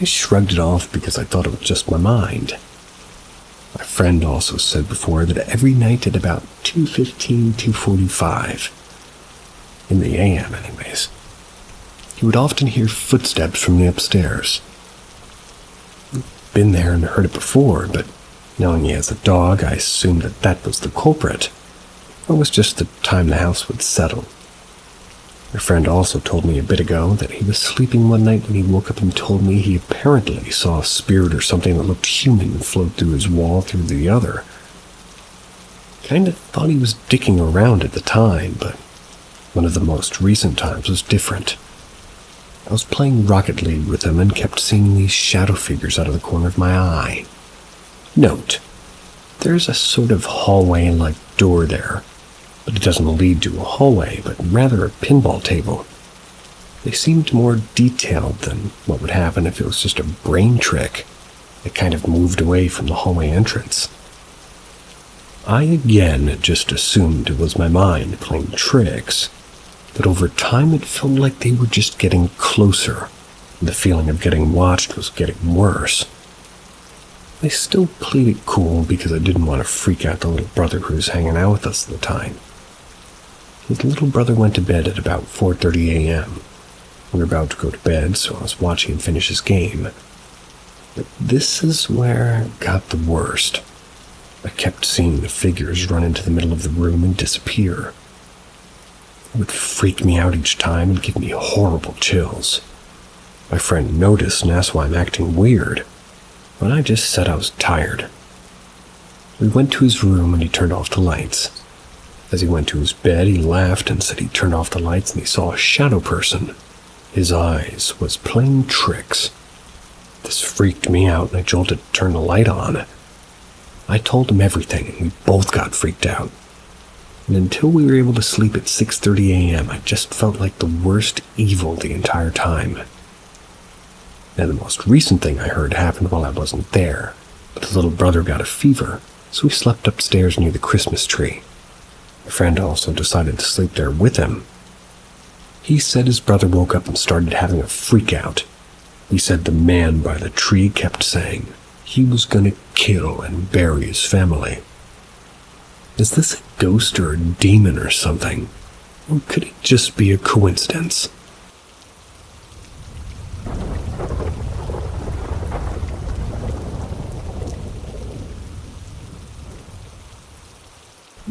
I shrugged it off because I thought it was just my mind. My friend also said before that every night at about 2:15, 2:45, in the AM anyways, he would often hear footsteps from the upstairs. Been there and heard it before, but knowing he has a dog, I assumed that that was the culprit, or was just the time the house would settle. My friend also told me a bit ago that he was sleeping one night when he woke up and told me he apparently saw a spirit or something that looked human float through his wall through the other. Kind of thought he was dicking around at the time, but one of the most recent times was different. I was playing Rocket League with him and kept seeing these shadow figures out of the corner of my eye. Note, there's a sort of hallway-like door there, but it doesn't lead to a hallway, but rather a pinball table. They seemed more detailed than what would happen if it was just a brain trick that kind of moved away from the hallway entrance. I again just assumed it was my mind playing tricks, but over time it felt like they were just getting closer, and the feeling of getting watched was getting worse. I still played it cool because I didn't want to freak out the little brother who was hanging out with us at the time. His little brother went to bed at about 4:30 a.m. We were about to go to bed, so I was watching him finish his game. But this is where it got the worst. I kept seeing the figures run into the middle of the room and disappear. It would freak me out each time and give me horrible chills. My friend noticed and asked why I'm acting weird. but I just said I was tired. We went to his room and he turned off the lights. As he went to his bed, he laughed and said he turned off the lights and he saw a shadow person. His eyes was playing tricks. This freaked me out and I jolted to turn the light on. I told him everything and we both got freaked out. And until we were able to sleep at 6:30 a.m., I just felt like the worst evil the entire time. And the most recent thing I heard happened while I wasn't there. But his little brother got a fever, so we slept upstairs near the Christmas tree. My friend also decided to sleep there with him. He said his brother woke up and started having a freak out. He said the man by the tree kept saying he was gonna kill and bury his family. Is this a ghost or a demon or something? Or could it just be a coincidence?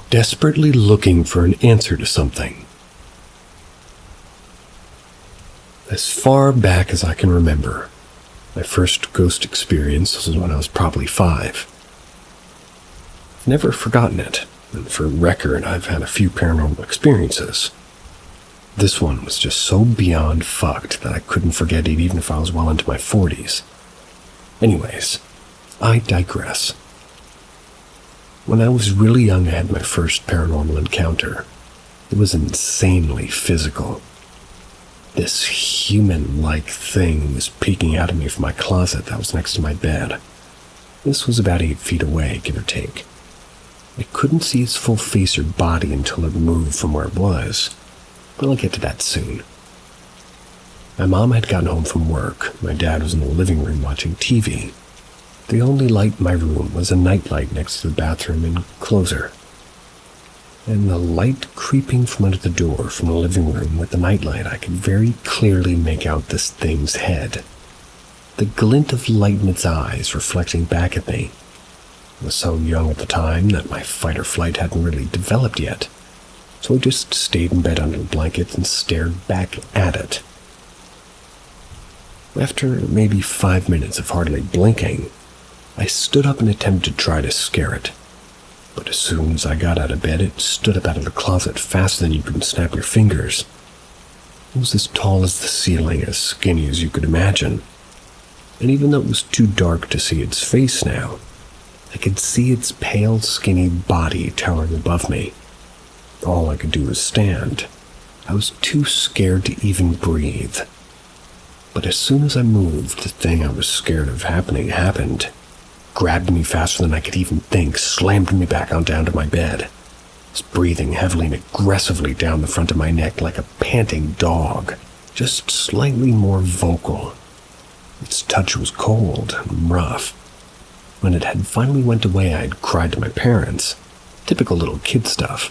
Desperately looking for an answer to something. As far back as I can remember, my first ghost experience was when I was probably 5. I've never forgotten it, and for record, I've had a few paranormal experiences. This one was just so beyond fucked that I couldn't forget it even if I was well into my 40s. Anyways, I digress. When I was really young, I had my first paranormal encounter. It was insanely physical. This human-like thing was peeking out at me from my closet that was next to my bed. This was about 8 feet away, give or take. I couldn't see its full face or body until it moved from where it was, but I'll get to that soon. My mom had gotten home from work. My dad was in the living room watching TV. The only light in my room was a nightlight next to the bathroom enclosure. And the light creeping from under the door from the living room with the nightlight, I could very clearly make out this thing's head. The glint of light in its eyes reflecting back at me. I was so young at the time that my fight or flight hadn't really developed yet, so I just stayed in bed under the blankets and stared back at it. After maybe 5 minutes of hardly blinking, I stood up and attempted to try to scare it. But as soon as I got out of bed, it stood up out of the closet faster than you could snap your fingers. It was as tall as the ceiling, as skinny as you could imagine. And even though it was too dark to see its face now, I could see its pale, skinny body towering above me. All I could do was stand. I was too scared to even breathe. But as soon as I moved, the thing I was scared of happening happened. Grabbed me faster than I could even think, slammed me back on down to my bed. I was breathing heavily and aggressively down the front of my neck like a panting dog, just slightly more vocal. Its touch was cold and rough. When it had finally went away, I had cried to my parents. Typical little kid stuff.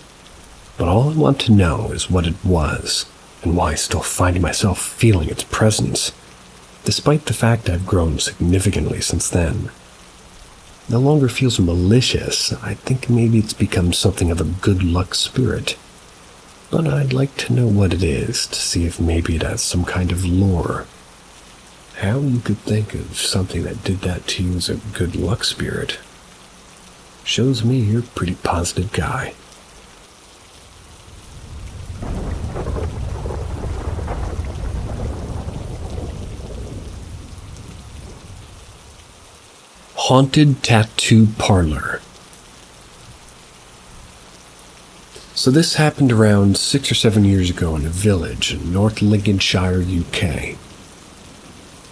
But all I want to know is what it was, and why I still find myself feeling its presence, despite the fact I've grown significantly since then. No longer feels malicious. I think maybe it's become something of a good luck spirit. But I'd like to know what it is to see if maybe it has some kind of lore. How you could think of something that did that to you as a good luck spirit shows me you're a pretty positive guy. Haunted Tattoo Parlor. So this happened around 6 or 7 years ago in a village in North Lincolnshire, UK.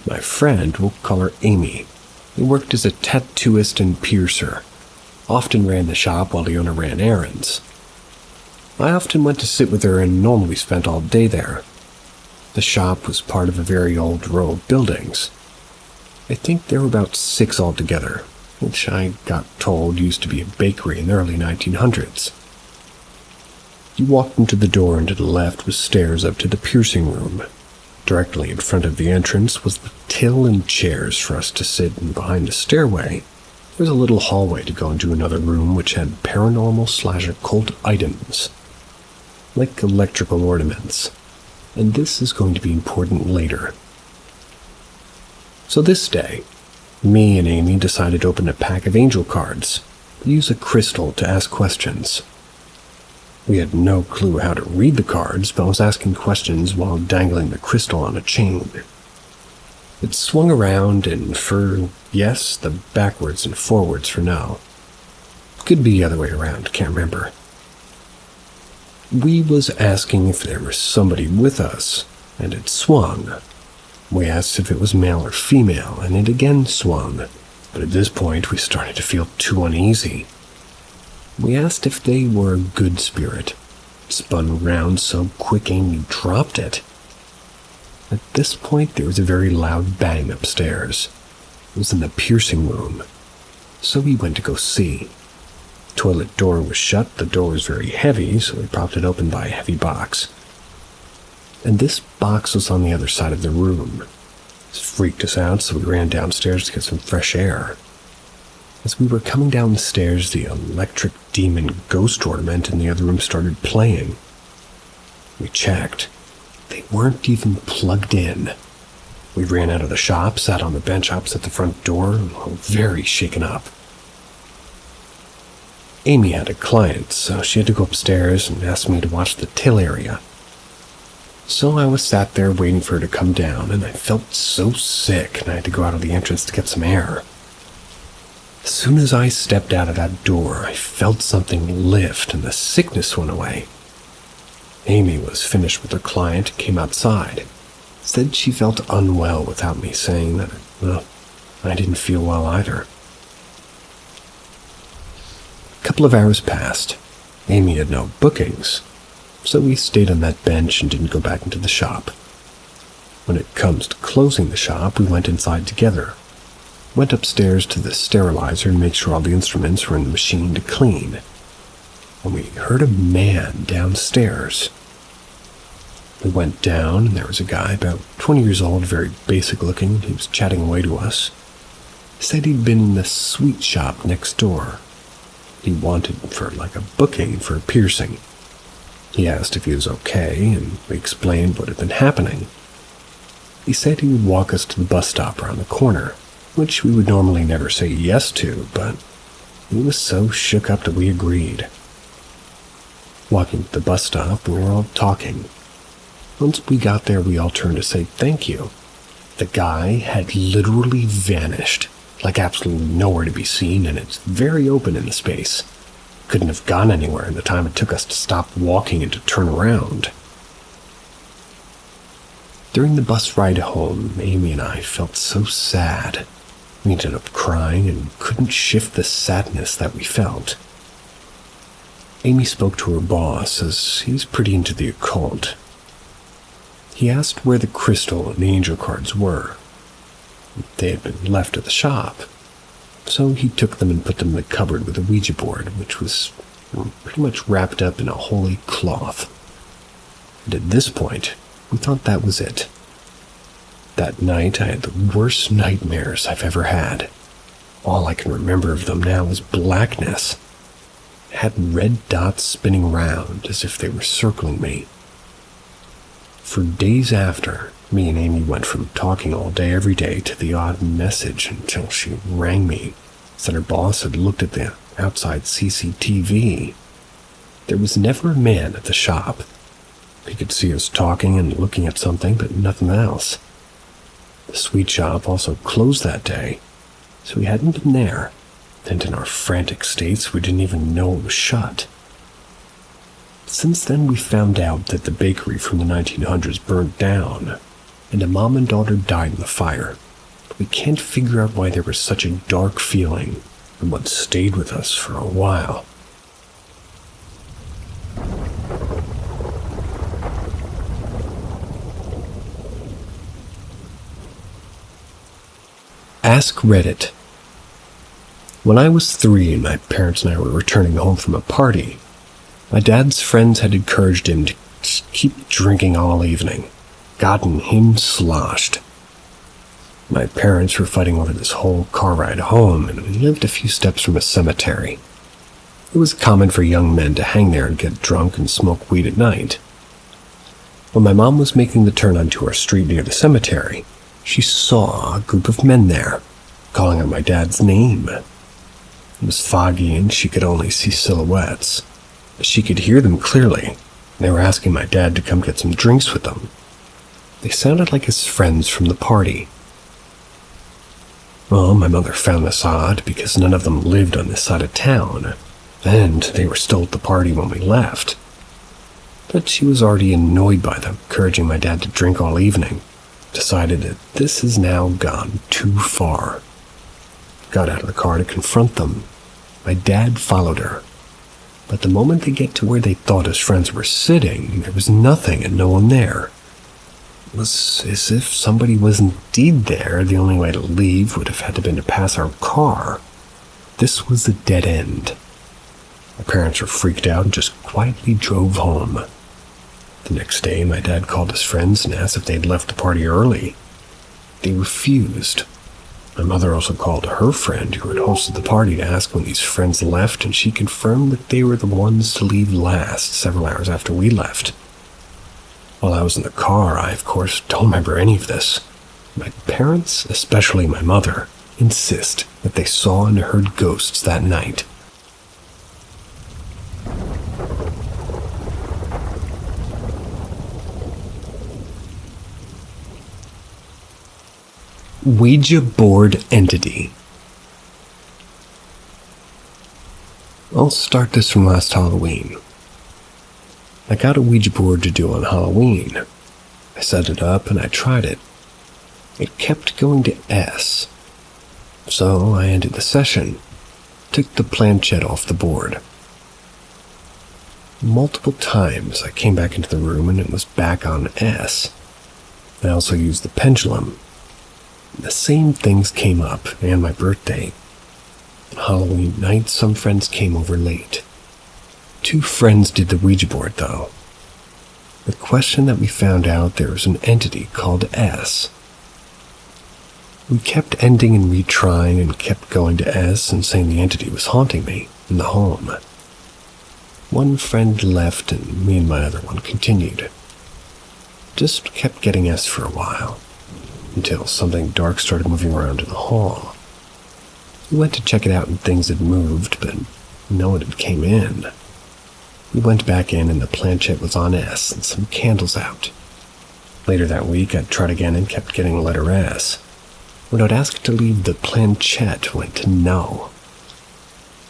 My friend, we'll call her Amy, he worked as a tattooist and piercer, often ran the shop while the owner ran errands. I often went to sit with her and normally spent all day there. The shop was part of a very old row of buildings. I think there were about 6 altogether, which I got told used to be a bakery in the early 1900s. You walked into the door and to the left was stairs up to the piercing room. Directly in front of the entrance was the till and chairs for us to sit, and behind the stairway there was a little hallway to go into another room which had paranormal/occult items, like electrical ornaments, and this is going to be important later. So this day, Me and Amy decided to open a pack of angel cards, use a crystal to ask questions. We had no clue how to read the cards, but was asking questions while dangling the crystal on a chain. It swung around and for yes, the backwards and forwards for no. Could be the other way around, can't remember. We was asking if there was somebody with us, and it swung. We asked if it was male or female, and it again swung, but at this point we started to feel too uneasy. We asked if they were a good spirit. It spun round so quick Amy dropped it. At this point there was a very loud bang upstairs. It was in the piercing room, so we went to go see. The toilet door was shut, the door was very heavy, so we propped it open by a heavy box. And this box was on the other side of the room. This freaked us out, so we ran downstairs to get some fresh air. As we were coming down the stairs, the electric demon ghost ornament in the other room started playing. We checked. They weren't even plugged in. We ran out of the shop, sat on the bench opposite the front door, very shaken up. Amy had a client, so she had to go upstairs and asked me to watch the till area. So I was sat there waiting for her to come down, and I felt so sick, and I had to go out of the entrance to get some air. As soon as I stepped out of that door, I felt something lift, and the sickness went away. Amy was finished with her client and came outside. Said she felt unwell without me saying that, I didn't feel well either. A couple of hours passed. Amy had no bookings, so we stayed on that bench and didn't go back into the shop. When it comes to closing the shop, we went inside together. Went upstairs to the sterilizer and make sure all the instruments were in the machine to clean. And we heard a man downstairs. We went down, and there was a guy about 20 years old, very basic looking. He was chatting away to us. Said he'd been in the sweet shop next door. He wanted for like a booking for a piercing. He asked if he was okay, and we explained what had been happening. He said he would walk us to the bus stop around the corner, which we would normally never say yes to, but he was so shook up that we agreed. Walking to the bus stop, we were all talking. Once we got there, we all turned to say thank you. The guy had literally vanished, like absolutely nowhere to be seen, and it's very open in the space. Couldn't have gone anywhere in the time it took us to stop walking and to turn around. During the bus ride home, Amy and I felt so sad. We ended up crying and couldn't shift the sadness that we felt. Amy spoke to her boss, as he's pretty into the occult. He asked where the crystal and the angel cards were. They had been left at the shop, so he took them and put them in the cupboard with a Ouija board, which was pretty much wrapped up in a holy cloth. And at this point, we thought that was it. That night, I had the worst nightmares I've ever had. All I can remember of them now is blackness. It had red dots spinning round as if they were circling me. For days after, me and Amy went from talking all day every day to the odd message until she rang me, said her boss had looked at the outside CCTV. There was never a man at the shop. He could see us talking and looking at something, but nothing else. The sweet shop also closed that day, so we hadn't been there, and in our frantic states, we didn't even know it was shut. Since then, we found out that the bakery from the 1900s burned down, and a mom and daughter died in the fire. We can't figure out why there was such a dark feeling, and what stayed with us for a while. Ask Reddit. When I was 3 and my parents and I were returning home from a party, my dad's friends had encouraged him to keep drinking all evening, gotten him sloshed. My parents were fighting over this whole car ride home, and we lived a few steps from a cemetery. It was common for young men to hang there and get drunk and smoke weed at night. When my mom was making the turn onto our street near the cemetery, she saw a group of men there. calling out my dad's name. It was foggy and she could only see silhouettes. She could hear them clearly. They were asking my dad to come get some drinks with them. They sounded like his friends from the party. Well, my mother found this odd because none of them lived on this side of town, and they were still at the party when we left. But she was already annoyed by them, encouraging my dad to drink all evening. Decided that this has now gone too far. Got out of the car to confront them. My dad followed her. But the moment they get to where they thought his friends were sitting, there was nothing and no one there. It was as if somebody was indeed there. The only way to leave would have had to been to pass our car. This was a dead end. My parents were freaked out and just quietly drove home. The next day, my dad called his friends and asked if they'd left the party early. They refused. My mother also called her friend who had hosted the party to ask when these friends left, and she confirmed that they were the ones to leave last, several hours after we left. While I was in the car, I, of course, don't remember any of this. My parents, especially my mother, insist that they saw and heard ghosts that night. Ouija board entity. I'll start this from last Halloween. I got a Ouija board to do on Halloween. I set it up and I tried it. It kept going to S. So I ended the session, took the planchette off the board. Multiple times I came back into the room and it was back on S. I also used the pendulum. The same things came up, and my birthday. Halloween night, some friends came over late. 2 friends did the Ouija board, though. The question that we found out there was an entity called S. We kept ending and retrying and kept going to S and saying the entity was haunting me in the home. One friend left and me and my other one continued. Just kept getting S for a while, until something dark started moving around in the hall. We went to check it out and things had moved, but no one had came in. We went back in and the planchette was on S and some candles out. Later that week, I tried again and kept getting the letter S. When I'd asked to leave, the planchette went to no.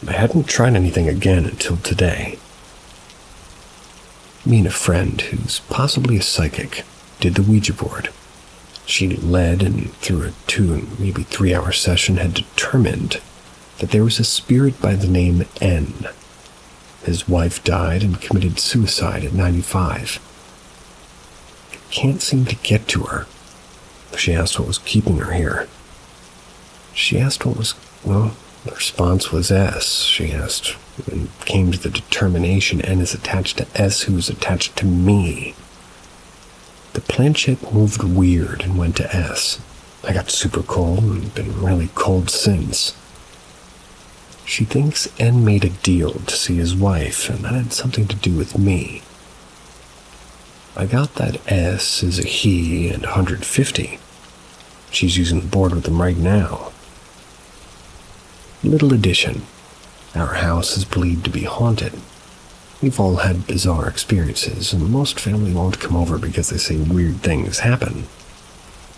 I hadn't tried anything again until today. Me and a friend, who's possibly a psychic, did the Ouija board. She led, and through a 2 maybe 3 hour session had determined that there was a spirit by the name N. His wife died and committed suicide at 95. I can't seem to get to her. She asked what was keeping her here. She asked what was, well, the response was S. She asked and came to the determination N is attached to S, who is attached to me. The planchette moved weird and went to S. I got super cold and been really cold since. She thinks N made a deal to see his wife, and that had something to do with me. I got that S is a he and 150. She's using the board with him right now. Little addition. Our house is believed to be haunted. We've all had bizarre experiences, and most family won't come over because they say weird things happen.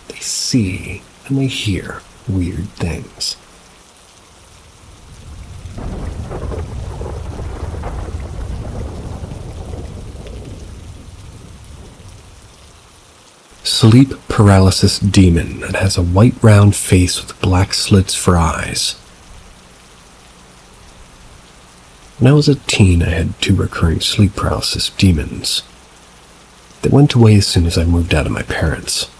They see and they hear weird things. Sleep paralysis demon that has a white round face with black slits for eyes. When I was a teen, I had 2 recurring sleep paralysis demons. They went away as soon as I moved out of my parents.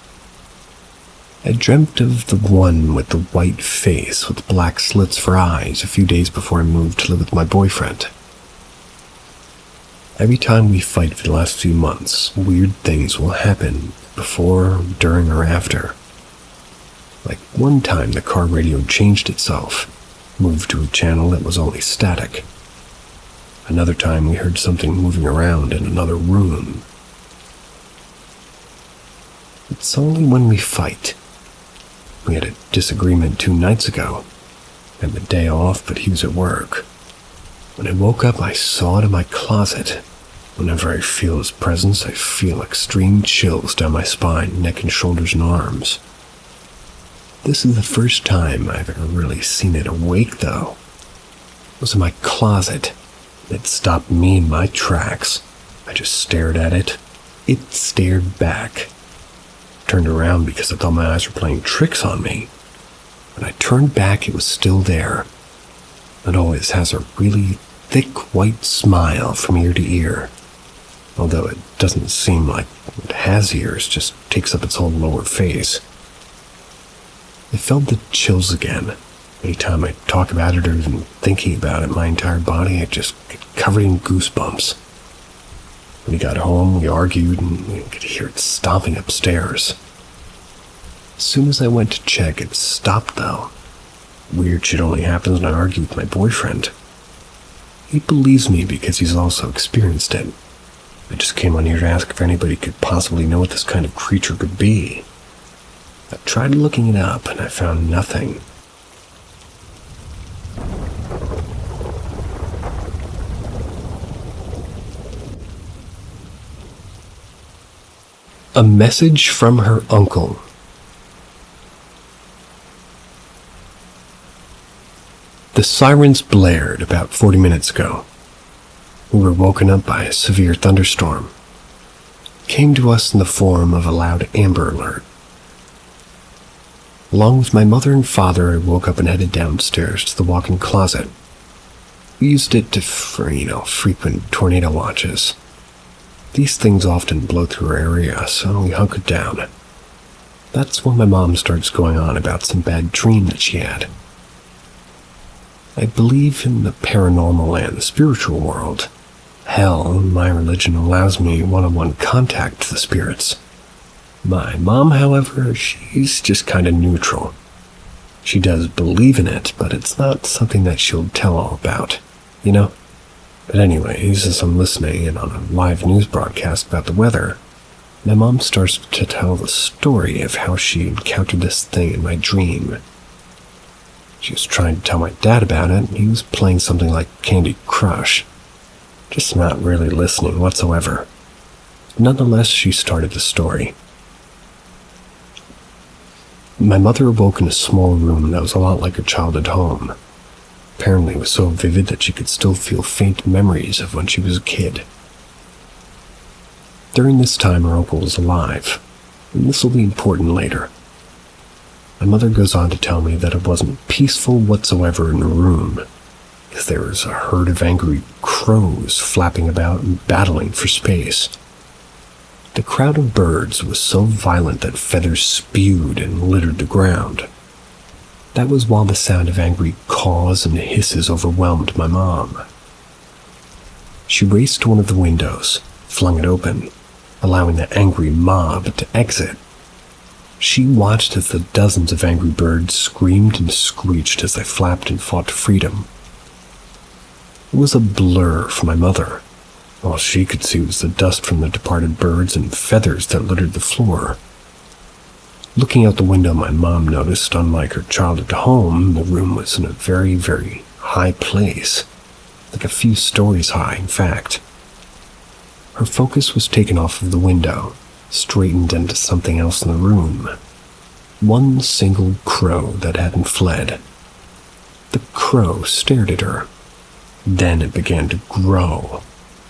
I dreamt of the one with the white face with black slits for eyes a few days before I moved to live with my boyfriend. Every time we fight for the last few months, weird things will happen before, during, or after. Like one time the car radio changed itself, moved to a channel that was only static. Another time we heard something moving around in another room. It's only when we fight. We had a disagreement 2 nights ago. I had the day off, but he was at work. When I woke up, I saw it in my closet. Whenever I feel his presence, I feel extreme chills down my spine, neck and shoulders and arms. This is the first time I've ever really seen it awake, though. It was in my closet. It stopped me in my tracks. I just stared at it. It stared back. Turned around because I thought my eyes were playing tricks on me. When I turned back, it was still there. It always has a really thick white smile from ear to ear. Although it doesn't seem like it has ears, just takes up its whole lower face. I felt the chills again. Anytime I talk about it or even thinking about it, my entire body, I just get covered in goosebumps. When he got home, we argued and we could hear it stomping upstairs. As soon as I went to check, it stopped though. Weird shit only happens when I argue with my boyfriend. He believes me because he's also experienced it. I just came on here to ask if anybody could possibly know what this kind of creature could be. I tried looking it up and I found nothing. A message from her uncle. The sirens blared about 40 minutes ago. We were woken up by a severe thunderstorm. It came to us in the form of a loud Amber Alert. Along with my mother and father, I woke up and headed downstairs to the walk-in closet. We used it for frequent tornado watches. These things often blow through our area, so we hunkered down. That's when my mom starts going on about some bad dream that she had. I believe in the paranormal and the spiritual world. Hell, my religion allows me one-on-one contact with the spirits. My mom, however, she's just kind of neutral. She does believe in it, but it's not something that she'll tell all about, you know? But anyways, as I'm listening in on a live news broadcast about the weather, my mom starts to tell the story of how she encountered this thing in my dream. She was trying to tell my dad about it, and he was playing something like Candy Crush. Just not really listening whatsoever. Nonetheless, she started the story. My mother awoke in a small room that was a lot like her childhood home. Apparently it was so vivid that she could still feel faint memories of when she was a kid. During this time, her uncle was alive, and this will be important later. My mother goes on to tell me that it wasn't peaceful whatsoever in the room, because there was a herd of angry crows flapping about and battling for space. The crowd of birds was so violent that feathers spewed and littered the ground. That was while the sound of angry caws and hisses overwhelmed my mom. She raced to one of the windows, flung it open, allowing the angry mob to exit. She watched as the dozens of angry birds screamed and screeched as they flapped and fought to freedom. It was a blur for my mother. All she could see was the dust from the departed birds and feathers that littered the floor. Looking out the window, my mom noticed, unlike her childhood home, the room was in a very, very high place, like a few stories high, in fact. Her focus was taken off of the window, straightened into something else in the room. One single crow that hadn't fled. The crow stared at her. Then it began to grow.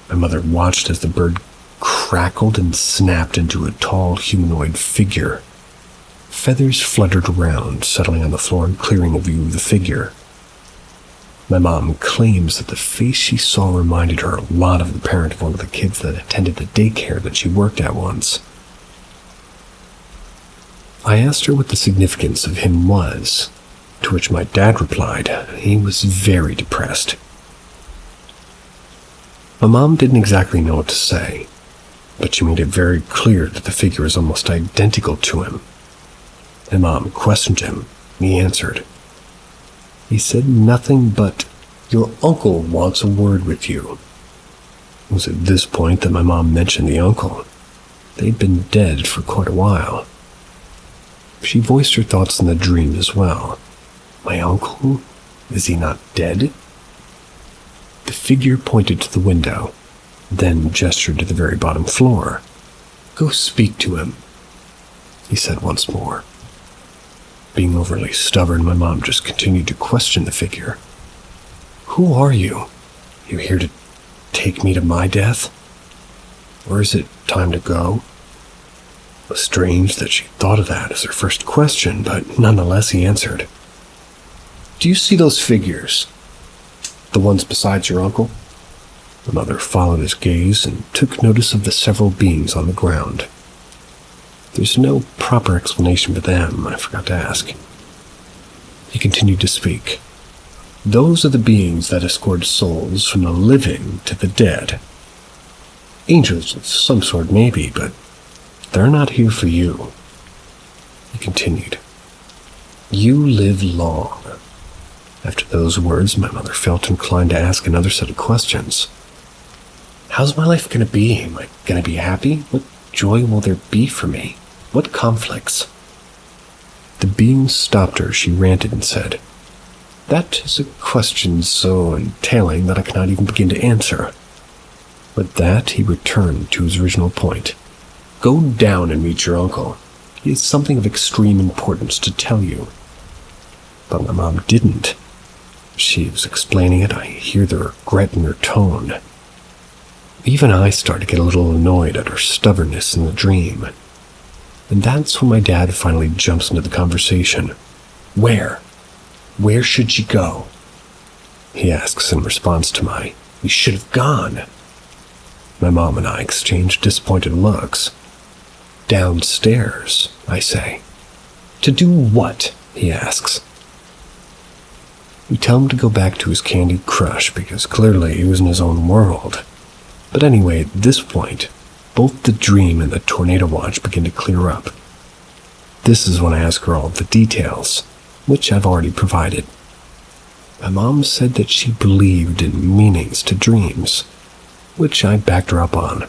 My mother watched as the bird crackled and snapped into a tall humanoid figure. Feathers fluttered around, settling on the floor and clearing a view of the figure. My mom claims that the face she saw reminded her a lot of the parent of one of the kids that attended the daycare that she worked at once. I asked her what the significance of him was, to which my dad replied he was very depressed. My mom didn't exactly know what to say, but she made it very clear that the figure was almost identical to him. My mom questioned him. He answered. He said nothing but, "Your uncle wants a word with you." It was at this point that my mom mentioned the uncle. They'd been dead for quite a while. She voiced her thoughts in the dream as well. My uncle? Is he not dead? The figure pointed to the window, then gestured to the very bottom floor. Go speak to him, he said once more. Being overly stubborn, my mom just continued to question the figure. Who are you? You here to take me to my death? Or is it time to go? It was strange that she thought of that as her first question, but nonetheless he answered. Do you see those figures? The ones besides your uncle? The mother followed his gaze and took notice of the several beings on the ground. There's no proper explanation for them, I forgot to ask. He continued to speak. Those are the beings that escort souls from the living to the dead. Angels of some sort maybe, but they're not here for you. He continued. You live long. After those words, my mother felt inclined to ask another set of questions. How's my life going to be? Am I going to be happy? What joy will there be for me? What conflicts? The being stopped her. She ranted and said, That is a question so entailing that I cannot even begin to answer. With that, he returned to his original point. Go down and meet your uncle. He has something of extreme importance to tell you. But my mom didn't. She was explaining it. I hear the regret in her tone. Even I started to get a little annoyed at her stubbornness in the dream. And that's when my dad finally jumps into the conversation. Where? Where should she go? He asks in response to my, We should have gone. My mom and I exchanged disappointed looks. Downstairs, I say. To do what? He asks. We tell him to go back to his Candy Crush because clearly he was in his own world. But anyway, at this point, both the dream and the tornado watch begin to clear up. This is when I ask her all the details, which I've already provided. My mom said that she believed in meanings to dreams, which I backed her up on.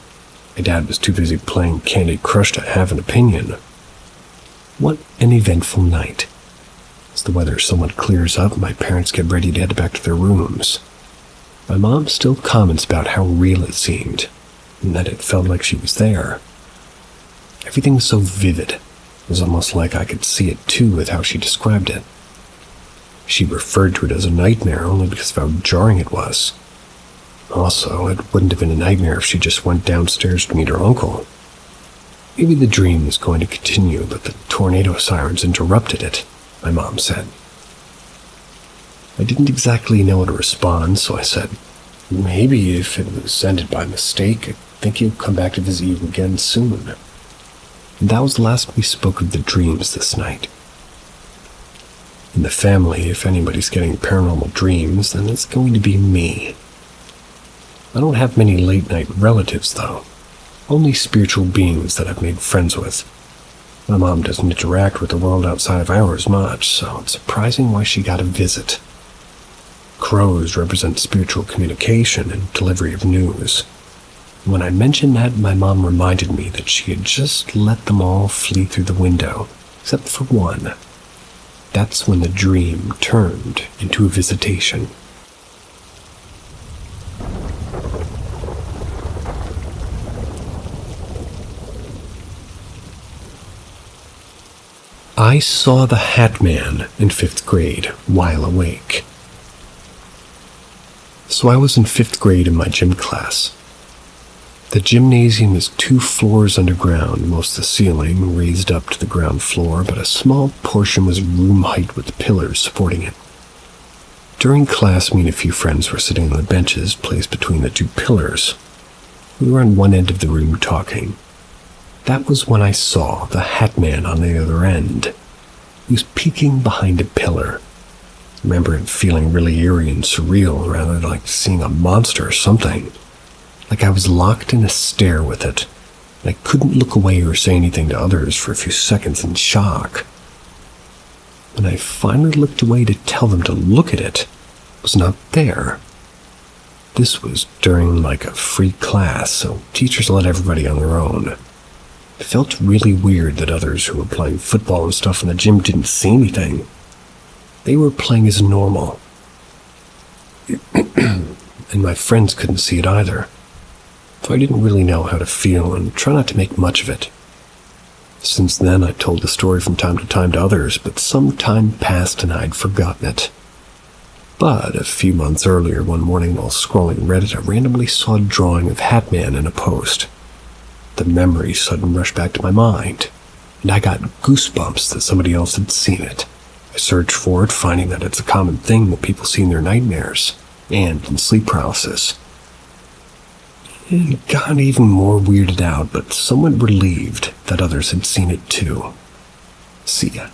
My dad was too busy playing Candy Crush to have an opinion. What an eventful night. As the weather somewhat clears up, my parents get ready to head back to their rooms. My mom still comments about how real it seemed, and that it felt like she was there. Everything was so vivid. It was almost like I could see it too with how she described it. She referred to it as a nightmare only because of how jarring it was. Also, it wouldn't have been a nightmare if she just went downstairs to meet her uncle. Maybe the dream was going to continue, but the tornado sirens interrupted it, my mom said. I didn't exactly know how to respond, so I said, Maybe if it was ended by mistake, I think he'll come back to visit you again soon. And that was the last we spoke of the dreams this night. In the family, if anybody's getting paranormal dreams, then it's going to be me. I don't have many late-night relatives, though. Only spiritual beings that I've made friends with. My mom doesn't interact with the world outside of ours much, so it's surprising why she got a visit. Crows represent spiritual communication and delivery of news. When I mentioned that, my mom reminded me that she had just let them all flee through the window, except for one. That's when the dream turned into a visitation. I saw the Hat Man in 5th grade while awake. So I was in 5th grade in my gym class. The gymnasium is 2 floors underground, most of the ceiling raised up to the ground floor, but a small portion was room height with pillars supporting it. During class, me and a few friends were sitting on the benches placed between the 2 pillars. We were on one end of the room talking. That was when I saw the Hat Man on the other end. He was peeking behind a pillar. I remember it feeling really eerie and surreal, rather like seeing a monster or something. Like I was locked in a stare with it, and I couldn't look away or say anything to others for a few seconds in shock. When I finally looked away to tell them to look at it, it was not there. This was during like a free class, so teachers let everybody on their own. It felt really weird that others who were playing football and stuff in the gym didn't see anything. They were playing as normal. And my friends couldn't see it either. So I didn't really know how to feel and try not to make much of it. Since then, I told the story from time to time to others, but some time passed and I'd forgotten it. But a few months earlier, one morning while scrolling Reddit, I randomly saw a drawing of Hatman in a post. The memory suddenly rushed back to my mind, and I got goosebumps that somebody else had seen it. I searched for it, finding that it's a common thing that people see in their nightmares and in sleep paralysis. It got even more weirded out, but somewhat relieved that others had seen it too. See ya.